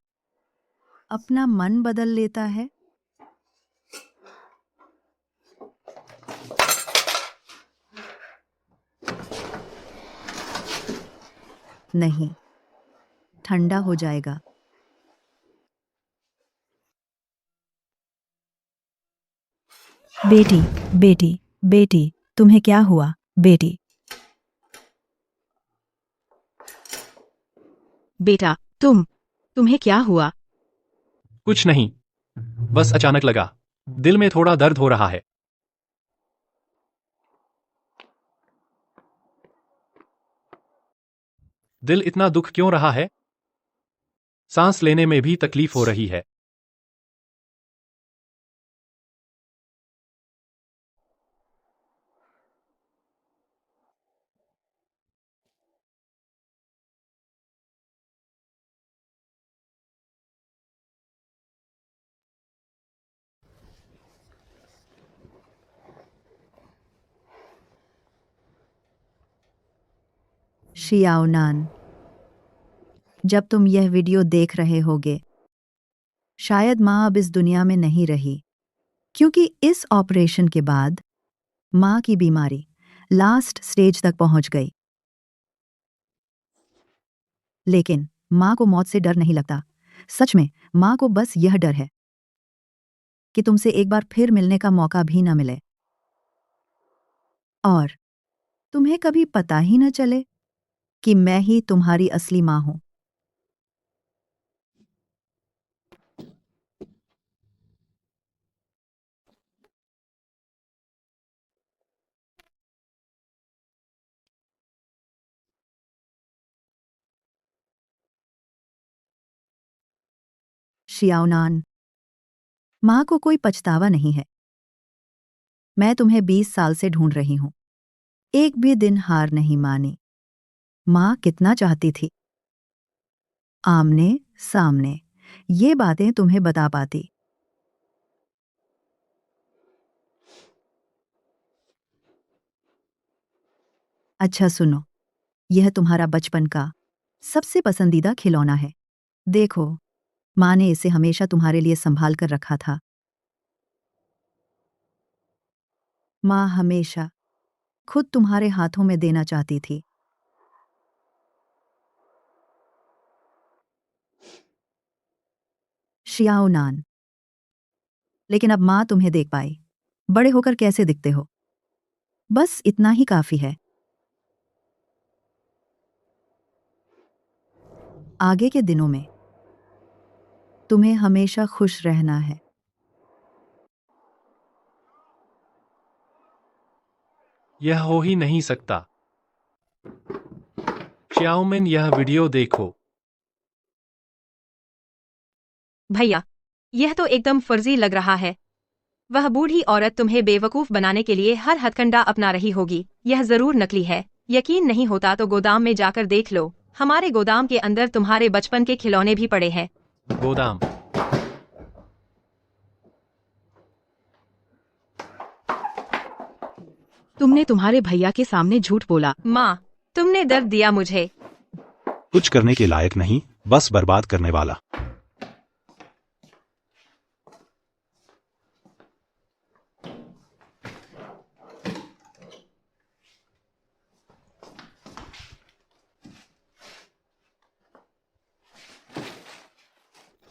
अपना मन बदल लेता है, नहीं, ठंडा हो जाएगा। बेटी, बेटी, बेटी, तुम्हें क्या हुआ बेटी? बेटा, तुम्हें क्या हुआ? कुछ नहीं, बस अचानक लगा दिल में थोड़ा दर्द हो रहा है। दिल इतना दुख क्यों रहा है? सांस लेने में भी तकलीफ हो रही है। शियाओनान, जब तुम यह वीडियो देख रहे होगे, शायद माँ अब इस दुनिया में नहीं रही, क्योंकि इस ऑपरेशन के बाद माँ की बीमारी लास्ट स्टेज तक पहुंच गई। लेकिन माँ को मौत से डर नहीं लगता। सच में माँ को बस यह डर है कि तुमसे एक बार फिर मिलने का मौका भी न मिले और तुम्हें कभी पता ही न चले कि मैं ही तुम्हारी असली माँ हूं। शियाओनान, माँ को कोई पछतावा नहीं है। मैं तुम्हें 20 साल से ढूंढ रही हूं, एक भी दिन हार नहीं मानी। माँ कितना चाहती थी आमने सामने ये बातें तुम्हें बता पाती। अच्छा सुनो, यह तुम्हारा बचपन का सबसे पसंदीदा खिलौना है। देखो, माँ ने इसे हमेशा तुम्हारे लिए संभाल कर रखा था। माँ हमेशा खुद तुम्हारे हाथों में देना चाहती थी। शियाओनान, लेकिन अब माँ तुम्हें देख पाई। बड़े होकर कैसे दिखते हो, बस इतना ही काफी है। आगे के दिनों में तुम्हें हमेशा खुश रहना है। यह हो ही नहीं सकता। श्याओमिन, यह वीडियो देखो। भैया, यह तो एकदम फर्जी लग रहा है। वह बूढ़ी औरत तुम्हें बेवकूफ बनाने के लिए हर हथकंडा अपना रही होगी। यह जरूर नकली है। यकीन नहीं होता तो गोदाम में जाकर देख लो। हमारे गोदाम के अंदर तुम्हारे बचपन के खिलौने भी पड़े हैं। गोदाम? तुमने तुम्हारे भैया के सामने झूठ बोला। माँ, तुमने दर्द दिया मुझे। कुछ करने के लायक नहीं, बस बर्बाद करने वाला।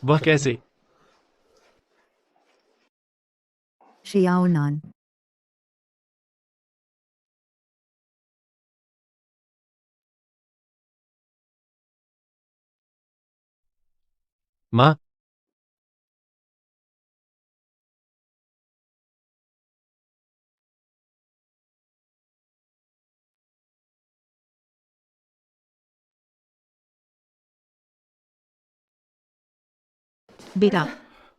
वह कैसे? शियाओनान, माँ, बेटा,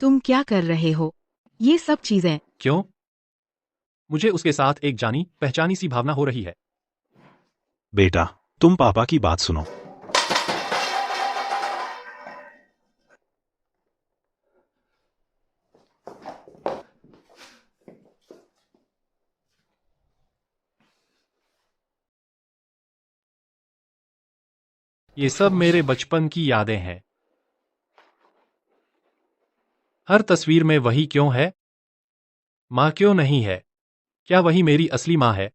तुम क्या कर रहे हो? ये सब चीजें। क्यों? मुझे उसके साथ एक जानी पहचानी सी भावना हो रही है। बेटा, तुम पापा की बात सुनो। ये सब मेरे बचपन की यादें हैं। हर तस्वीर में वही क्यों है? माँ क्यों नहीं है? क्या वही मेरी असली माँ है?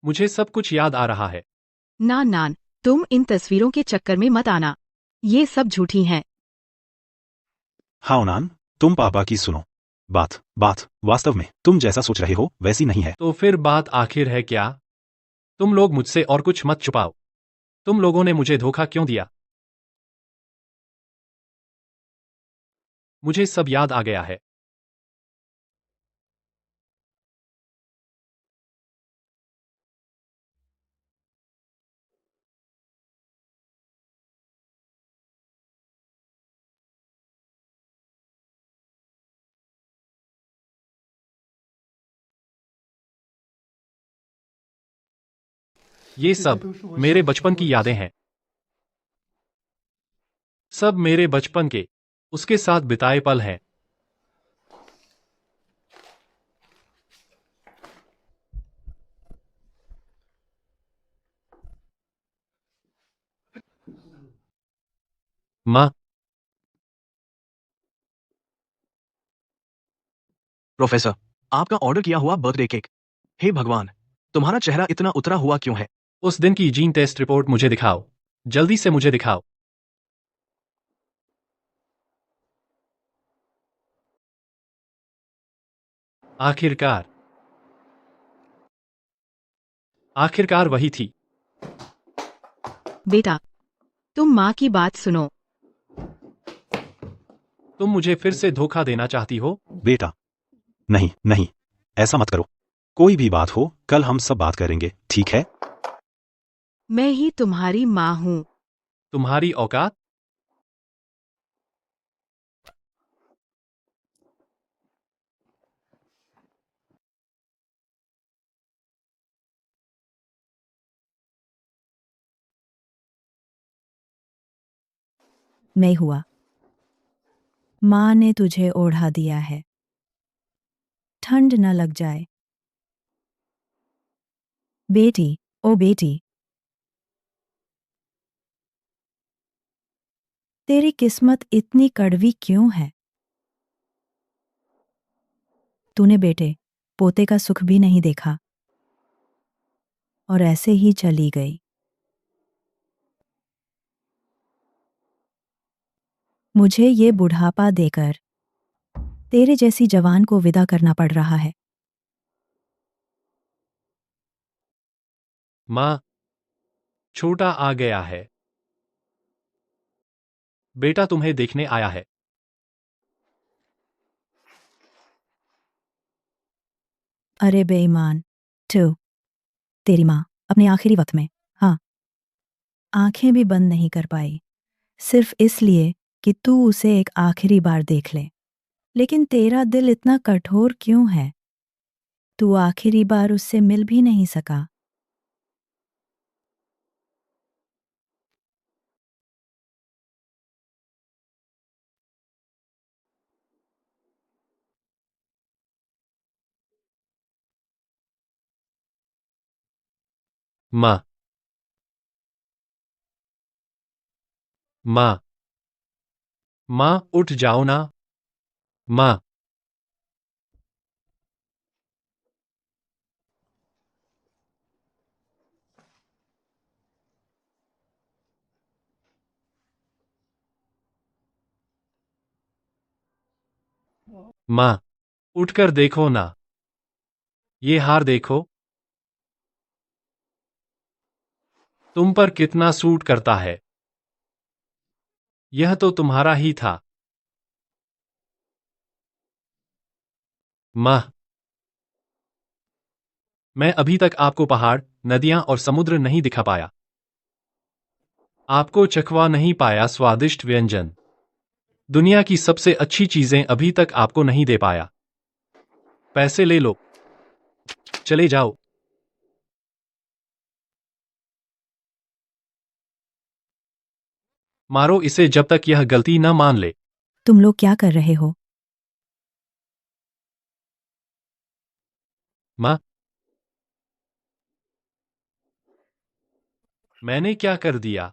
मुझे सब कुछ याद आ रहा है। ना नान, तुम इन तस्वीरों के चक्कर में मत आना। ये सब झूठी हैं। हाँ उनान, तुम पापा की सुनो। बात बात वास्तव में तुम जैसा सोच रहे हो वैसी नहीं है। तो फिर बात आखिर है क्या? तुम लोग मुझसे और कुछ मत छुपाओ। तुम लोगों ने मुझे धोखा क्यों दिया? मुझे सब याद आ गया है। ये सब मेरे बचपन की यादें हैं। सब मेरे बचपन के उसके साथ बिताए पल हैं। माँ, प्रोफेसर, आपका ऑर्डर किया हुआ बर्थडे केक। हे भगवान, तुम्हारा चेहरा इतना उतरा हुआ क्यों है? उस दिन की जीन टेस्ट रिपोर्ट मुझे दिखाओ। जल्दी से मुझे दिखाओ। आखिरकार आखिरकार वही थी। बेटा, तुम माँ की बात सुनो। तुम मुझे फिर से धोखा देना चाहती हो? बेटा, नहीं नहीं, ऐसा मत करो। कोई भी बात हो कल हम सब बात करेंगे, ठीक है? मैं ही तुम्हारी माँ हूँ। तुम्हारी औकात? मैं हुआ। माँ ने तुझे ओढ़ा दिया है। ठंड न लग जाए। बेटी, ओ बेटी, तेरी किस्मत इतनी कड़वी क्यों है? तूने बेटे पोते का सुख भी नहीं देखा और ऐसे ही चली गई। मुझे ये बुढ़ापा देकर तेरे जैसी जवान को विदा करना पड़ रहा है। माँ, छोटा आ गया है। बेटा तुम्हें देखने आया है। अरे बेईमान, तू, तेरी माँ अपने आखिरी वक्त में, हाँ, आंखें भी बंद नहीं कर पाई, सिर्फ इसलिए कि तू उसे एक आखिरी बार देख ले। लेकिन तेरा दिल इतना कठोर क्यों है? तू आखिरी बार उससे मिल भी नहीं सका। माँ, माँ, माँ उठ जाओ ना। माँ, माँ, उठकर देखो ना। ये हार देखो। तुम पर कितना सूट करता है। यह तो तुम्हारा ही था। माँ, मैं अभी तक आपको पहाड़, नदियां और समुद्र नहीं दिखा पाया। आपको चखवा नहीं पाया स्वादिष्ट व्यंजन। दुनिया की सबसे अच्छी चीजें अभी तक आपको नहीं दे पाया। पैसे ले लो। चले जाओ। मारो इसे जब तक यह गलती न मान ले। तुम लोग क्या कर रहे हो? माँ, मैंने क्या कर दिया?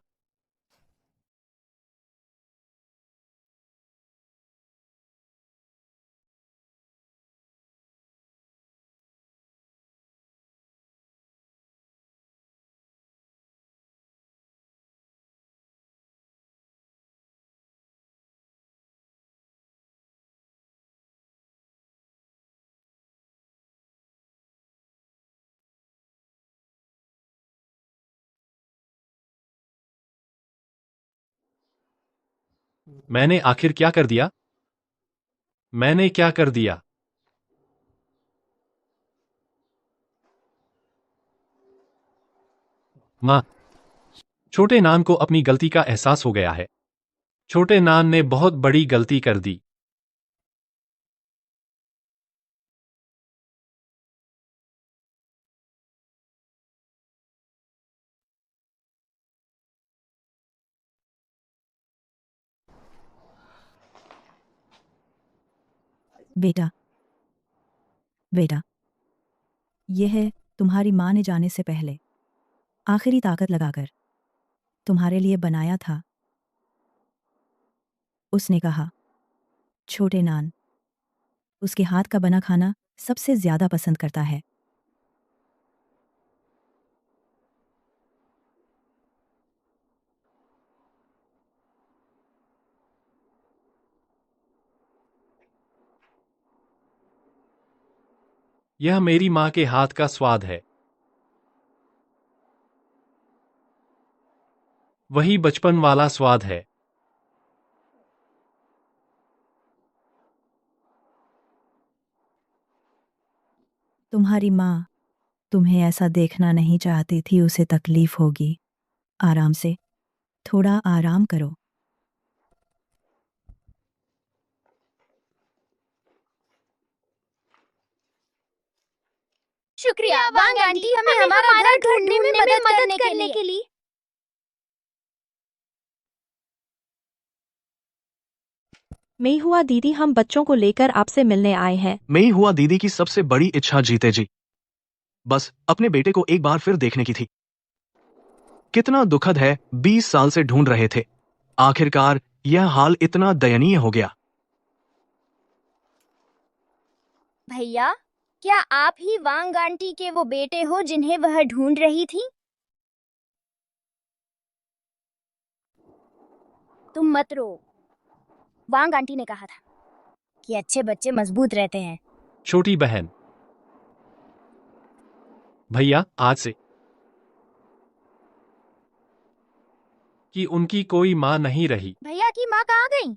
मैंने आखिर क्या कर दिया? मैंने क्या कर दिया? माँ, छोटे नान को अपनी गलती का एहसास हो गया है। छोटे नान ने बहुत बड़ी गलती कर दी। बेटा, बेटा, यह है तुम्हारी माँ ने जाने से पहले आखिरी ताकत लगाकर तुम्हारे लिए बनाया था। उसने कहा, छोटे नान उसके हाथ का बना खाना सबसे ज्यादा पसंद करता है। यह मेरी माँ के हाथ का स्वाद है। वही बचपन वाला स्वाद है। तुम्हारी माँ तुम्हें ऐसा देखना नहीं चाहती थी, उसे तकलीफ होगी। आराम से, थोड़ा आराम करो। शुक्रिया वांग आंटी, हमें हमारा घर ढूंढने में मदद करने के लिए। मैं हुआ दीदी, हम बच्चों को लेकर आपसे मिलने आए हैं। मैं हुआ दीदी की सबसे बड़ी इच्छा जीते जी। बस अपने बेटे को एक बार फिर देखने की थी। कितना दुखद है, 20 साल से ढूंढ रहे थे, आखिरकार यह हाल इतना दयनीय हो गया। भैया, क्या आप ही वांग आंटी के वो बेटे हो जिन्हें वह ढूंढ रही थी? तुम मत रो। वांग आंटी ने कहा था कि अच्छे बच्चे मजबूत रहते हैं। छोटी बहन, भैया, आज से कि उनकी कोई माँ नहीं रही। भैया की माँ कहाँ गई?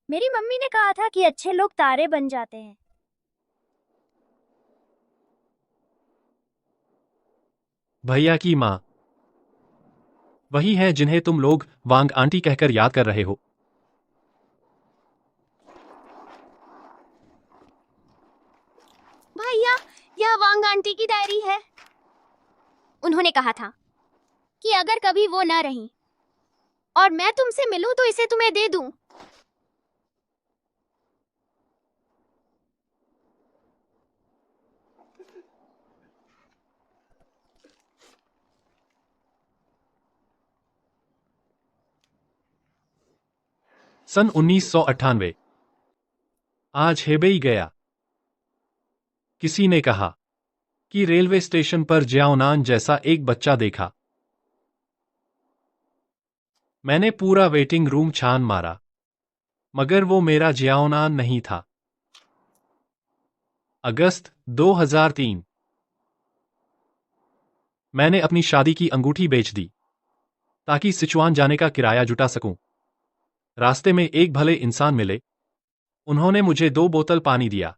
मेरी मम्मी ने कहा था कि अच्छे लोग तारे बन जाते हैं। भैया की माँ वही है जिन्हें तुम लोग वांग आंटी कहकर याद कर रहे हो। भैया, यह वांग आंटी की डायरी है। उन्होंने कहा था कि अगर कभी वो न रही और मैं तुमसे मिलूं तो इसे तुम्हें दे दूं। सन 1998। आज हेबेई गया। किसी ने कहा कि रेलवे स्टेशन पर जियाओनान जैसा एक बच्चा देखा। मैंने पूरा वेटिंग रूम छान मारा, मगर वो मेरा जियाओनान नहीं था। अगस्त 2003। मैंने अपनी शादी की अंगूठी बेच दी ताकि सिचुआन जाने का किराया जुटा सकूं। रास्ते में एक भले इंसान मिले। उन्होंने मुझे 2 बोतल पानी दिया।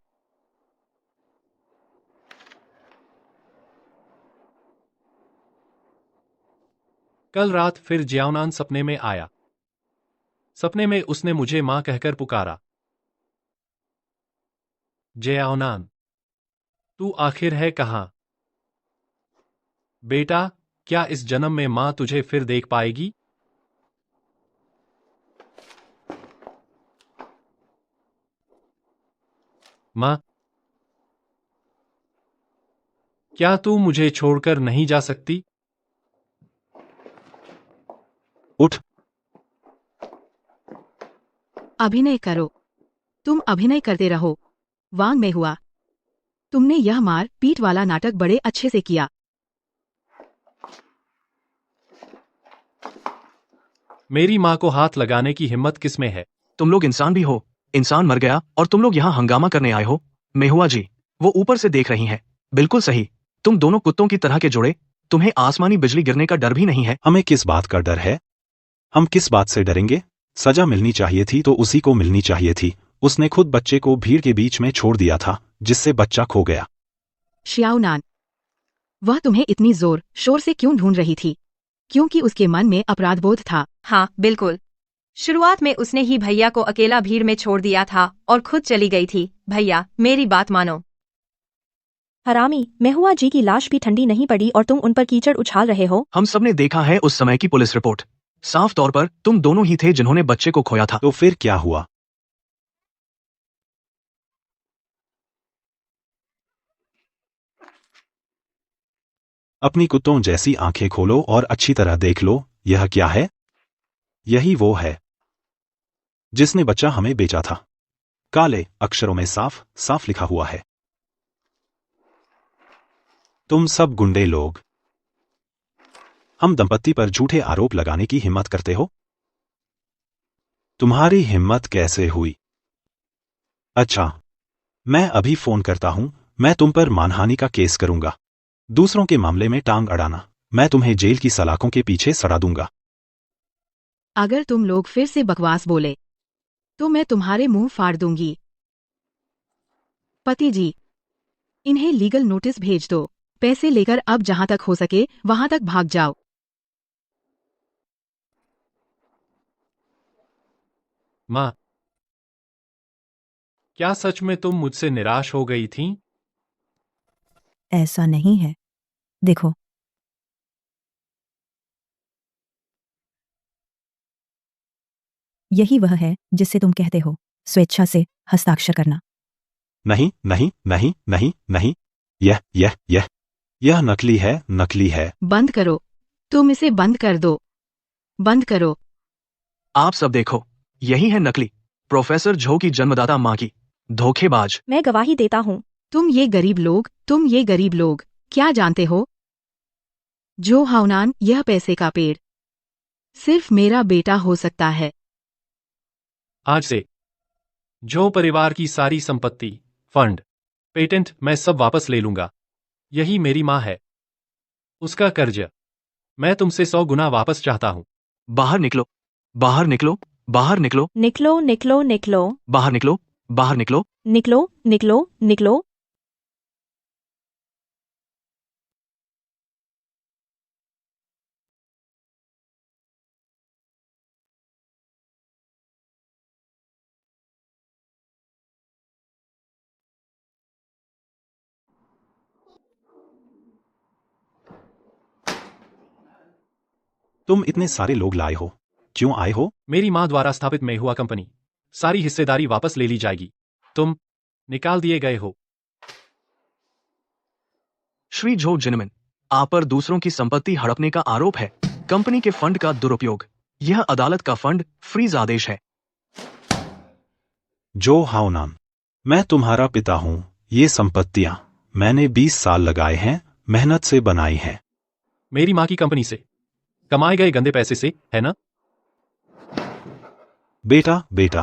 कल रात फिर जियाओनान सपने में आया। सपने में उसने मुझे मां कहकर पुकारा। जियाओनान, तू आखिर है कहां? बेटा, क्या इस जन्म में मां तुझे फिर देख पाएगी? मां, क्या तू मुझे छोड़कर नहीं जा सकती? उठ। अभिनय करो। तुम अभिनय करते रहो। वांग में हुआ। तुमने यह मार पीट वाला नाटक बड़े अच्छे से किया। मेरी माँ को हाथ लगाने की हिम्मत किसमें है? तुम लोग इंसान भी हो। इंसान मर गया और तुम लोग यहाँ हंगामा करने आए हो। मेहुआ जी, वो ऊपर से देख रही हैं। बिल्कुल सही। तुम दोनों कुत्तों की तरह के जुड़े। तुम्हें आसमानी बिजली गिरने का डर भी नहीं है। हमें किस बात का डर है? हम किस बात से डरेंगे? सजा मिलनी चाहिए थी तो उसी को मिलनी चाहिए थी। उसने खुद बच्चे को भीड़ के बीच में छोड़ दिया था, जिससे बच्चा खो गया। श्याओनान, वह तुम्हें इतनी जोर शोर से क्यों ढूंढ रही थी? क्योंकि उसके मन में अपराधबोध था। हाँ बिल्कुल। शुरुआत में उसने ही भैया को अकेला भीड़ में छोड़ दिया था और खुद चली गई थी। भैया, मेरी बात मानो। हरामी, मेहुआ जी की लाश भी ठंडी नहीं पड़ी और तुम उन पर कीचड़ उछाल रहे हो। हम सबने देखा है उस समय की पुलिस रिपोर्ट। साफ तौर पर तुम दोनों ही थे जिन्होंने बच्चे को खोया था। तो फिर क्या हुआ? अपनी कुत्तों जैसी आंखें खोलो और अच्छी तरह देख लो। यह क्या है? यही वो है जिसने बच्चा हमें बेचा था। काले अक्षरों में साफ साफ लिखा हुआ है। तुम सब गुंडे लोग हम दंपत्ति पर झूठे आरोप लगाने की हिम्मत करते हो? तुम्हारी हिम्मत कैसे हुई? अच्छा, मैं अभी फोन करता हूं। मैं तुम पर मानहानि का केस करूंगा। दूसरों के मामले में टांग अड़ाना, मैं तुम्हें जेल की सलाखों के पीछे सड़ा दूंगा। अगर तुम लोग फिर से बकवास बोले तो मैं तुम्हारे मुंह फाड़ दूंगी। पति जी, इन्हें लीगल नोटिस भेज दो। पैसे लेकर अब जहां तक हो सके वहां तक भाग जाओ। माँ, क्या सच में तुम मुझसे निराश हो गई थीं? ऐसा नहीं है। देखो, यही वह है जिससे तुम कहते हो स्वेच्छा से हस्ताक्षर करना। नहीं नहीं नहीं नहीं नहीं, यह नकली है, नकली है। बंद करो। तुम इसे बंद कर दो। बंद करो। आप सब देखो, यही है नकली प्रोफेसर झो की जन्मदाता माँ की। धोखेबाज। मैं गवाही देता हूँ। तुम ये गरीब लोग क्या जानते हो? जो हाउनान, यह पैसे का पेड़ सिर्फ मेरा बेटा हो सकता है। आज से जो परिवार की सारी संपत्ति, फंड, पेटेंट मैं सब वापस ले लूंगा। यही मेरी माँ है। उसका कर्ज मैं तुमसे 100 गुना वापस चाहता हूं। बाहर निकलो, बाहर निकलो, बाहर निकलो, निकलो निकलो निकलो बाहर निकलो, बाहर निकलो। निकलो निकलो निकलो। तुम इतने सारे लोग लाए हो, क्यों आए हो? मेरी माँ द्वारा स्थापित मेहुआ कंपनी सारी हिस्सेदारी वापस ले ली जाएगी। तुम निकाल दिए गए हो। श्री झो जिनमिन, आप पर दूसरों की संपत्ति हड़पने का आरोप है। कंपनी के फंड का दुरुपयोग। यह अदालत का फंड फ्रीज आदेश है। जो हाउनान, मैं तुम्हारा पिता हूं। ये संपत्तियां मैंने 20 साल लगाए हैं, मेहनत से बनाई हैं। मेरी माँ की कंपनी से कमाए गए गंदे पैसे से, है ना? बेटा,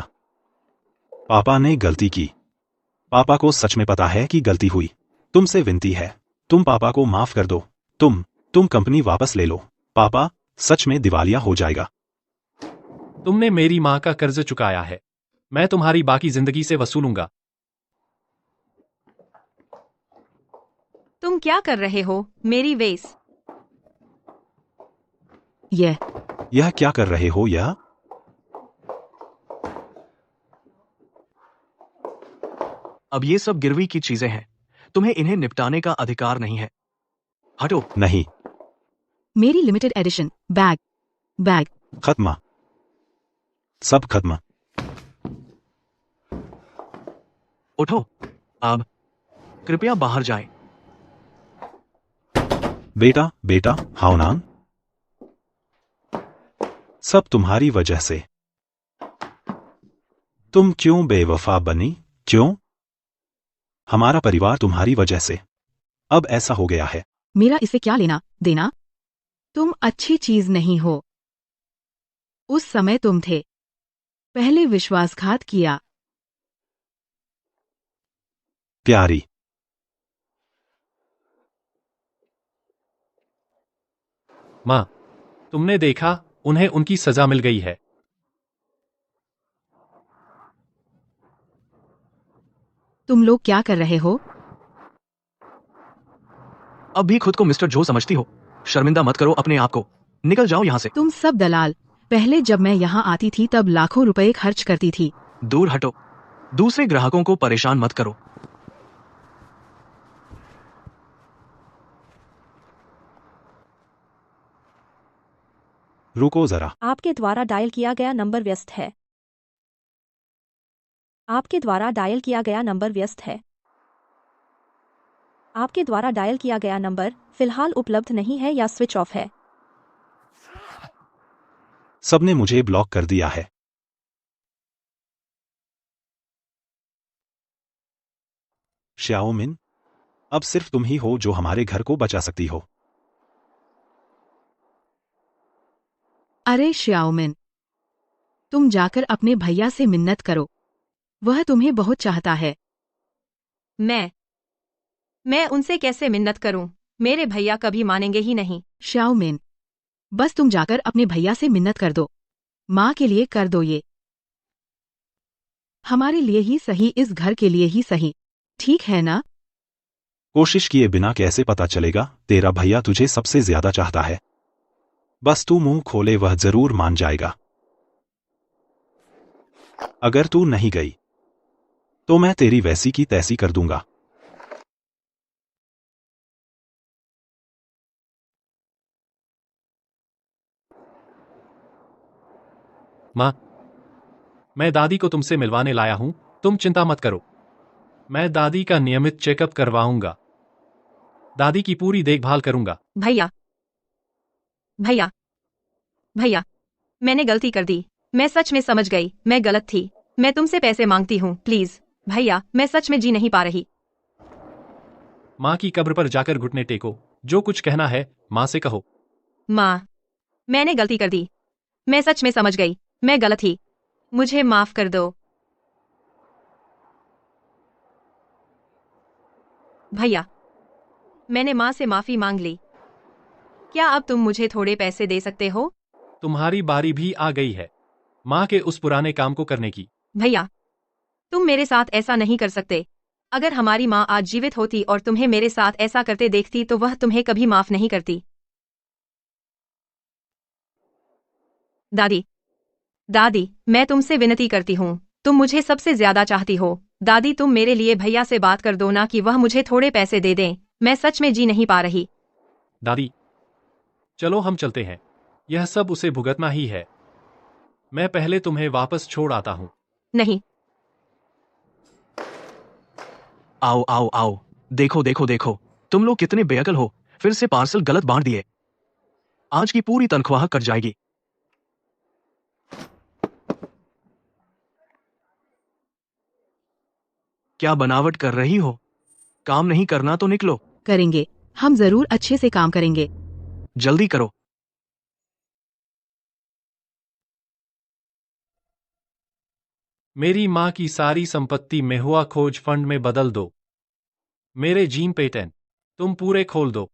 पापा ने गलती की। पापा को सच में पता है कि गलती हुई। तुमसे विनती है, तुम पापा को माफ कर दो। तुम कंपनी वापस ले लो। पापा सच में दिवालिया हो जाएगा। तुमने मेरी माँ का कर्ज चुकाया है, मैं तुम्हारी बाकी जिंदगी से वसूलूंगा। तुम क्या कर रहे हो मेरी वेस? यह क्या कर रहे हो? यह अब ये सब गिरवी की चीजें हैं। तुम्हें इन्हें निपटाने का अधिकार नहीं है। हटो। नहीं। मेरी लिमिटेड एडिशन बैग। खत्म, सब खत्म। उठो अब, कृपया बाहर जाएं। बेटा बेटा हाओनान, सब तुम्हारी वजह से। तुम क्यों बेवफा बनी? क्यों? हमारा परिवार तुम्हारी वजह से अब ऐसा हो गया है। मेरा इसे क्या लेना देना? तुम अच्छी चीज नहीं हो। उस समय तुम थे। पहले विश्वासघात किया। प्यारी, माँ, तुमने देखा, उन्हें उनकी सजा मिल गई है। तुम लोग क्या कर रहे हो? अब भी खुद को मिस्टर जो समझती हो? शर्मिंदा मत करो अपने आप को। निकल जाओ यहाँ से। तुम सब दलाल। पहले जब मैं यहाँ आती थी तब लाखों रुपए खर्च करती थी। दूर हटो। दूसरे ग्राहकों को परेशान मत करो। रुको जरा। आपके द्वारा डायल किया गया नंबर व्यस्त है। आपके द्वारा डायल किया गया नंबर व्यस्त है। आपके द्वारा डायल किया गया नंबर फिलहाल उपलब्ध नहीं है या स्विच ऑफ है। सबने मुझे ब्लॉक कर दिया है। श्याओमिन, अब सिर्फ तुम ही हो जो हमारे घर को बचा सकती हो। अरे श्याओमिन, तुम जाकर अपने भैया से मिन्नत करो। वह तुम्हें बहुत चाहता है। मैं उनसे कैसे मिन्नत करूं? मेरे भैया कभी मानेंगे ही नहीं। श्याओमिन, बस तुम जाकर अपने भैया से मिन्नत कर दो। माँ के लिए कर दो ये। हमारे लिए ही सही, इस घर के लिए ही सही। ठीक है ना? कोशिश किए बिना कैसे पता चलेगा? तेरा भैया तुझे सबसे ज्यादा चाहता है। बस तू मुंह खोले वह जरूर मान जाएगा। अगर तू नहीं गई तो मैं तेरी वैसी की तैसी कर दूंगा। माँ, मैं दादी को तुमसे मिलवाने लाया हूं, तुम चिंता मत करो। मैं दादी का नियमित चेकअप करवाऊंगा। दादी की पूरी देखभाल करूंगा। भैया भैया भैया, मैंने गलती कर दी। मैं सच में समझ गई, मैं गलत थी। मैं तुमसे पैसे मांगती हूँ, प्लीज। भैया, मैं सच में जी नहीं पा रही। माँ की कब्र पर जाकर घुटने टेको। जो कुछ कहना है माँ से कहो। माँ, मैंने गलती कर दी। मैं सच में समझ गई, मैं गलत थी। मुझे माफ कर दो। भैया, मैंने माँ से माफी मांग ली। क्या अब तुम मुझे थोड़े पैसे दे सकते हो? तुम्हारी बारी भी आ गई है माँ के उस पुराने काम को करने की। भैया, तुम मेरे साथ ऐसा नहीं कर सकते। अगर हमारी माँ आज जीवित होती और तुम्हें मेरे साथ ऐसा करते देखती तो वह तुम्हें कभी माफ नहीं करती। दादी, दादी, मैं तुमसे विनती करती हूँ, तुम मुझे सबसे ज्यादा चाहती हो। दादी, तुम मेरे लिए भैया से बात कर दो ना कि वह मुझे थोड़े पैसे दे दें। मैं सच में जी नहीं पा रही। दादी, चलो हम चलते हैं। यह सब उसे भुगतना ही है। मैं पहले तुम्हें वापस छोड़ आता हूँ। नहीं। आओ आओ आओ। देखो देखो देखो, तुम लोग कितने बेअकल हो। फिर से पार्सल गलत बांट दिए। आज की पूरी तनख्वाह कट जाएगी। क्या बनावट कर रही हो? काम नहीं करना तो निकलो। करेंगे, हम जरूर अच्छे से काम करेंगे। जल्दी करो। मेरी माँ की सारी संपत्ति मेहुआ खोज फंड में बदल दो। मेरे जीन पेटेंट तुम पूरे खोल दो।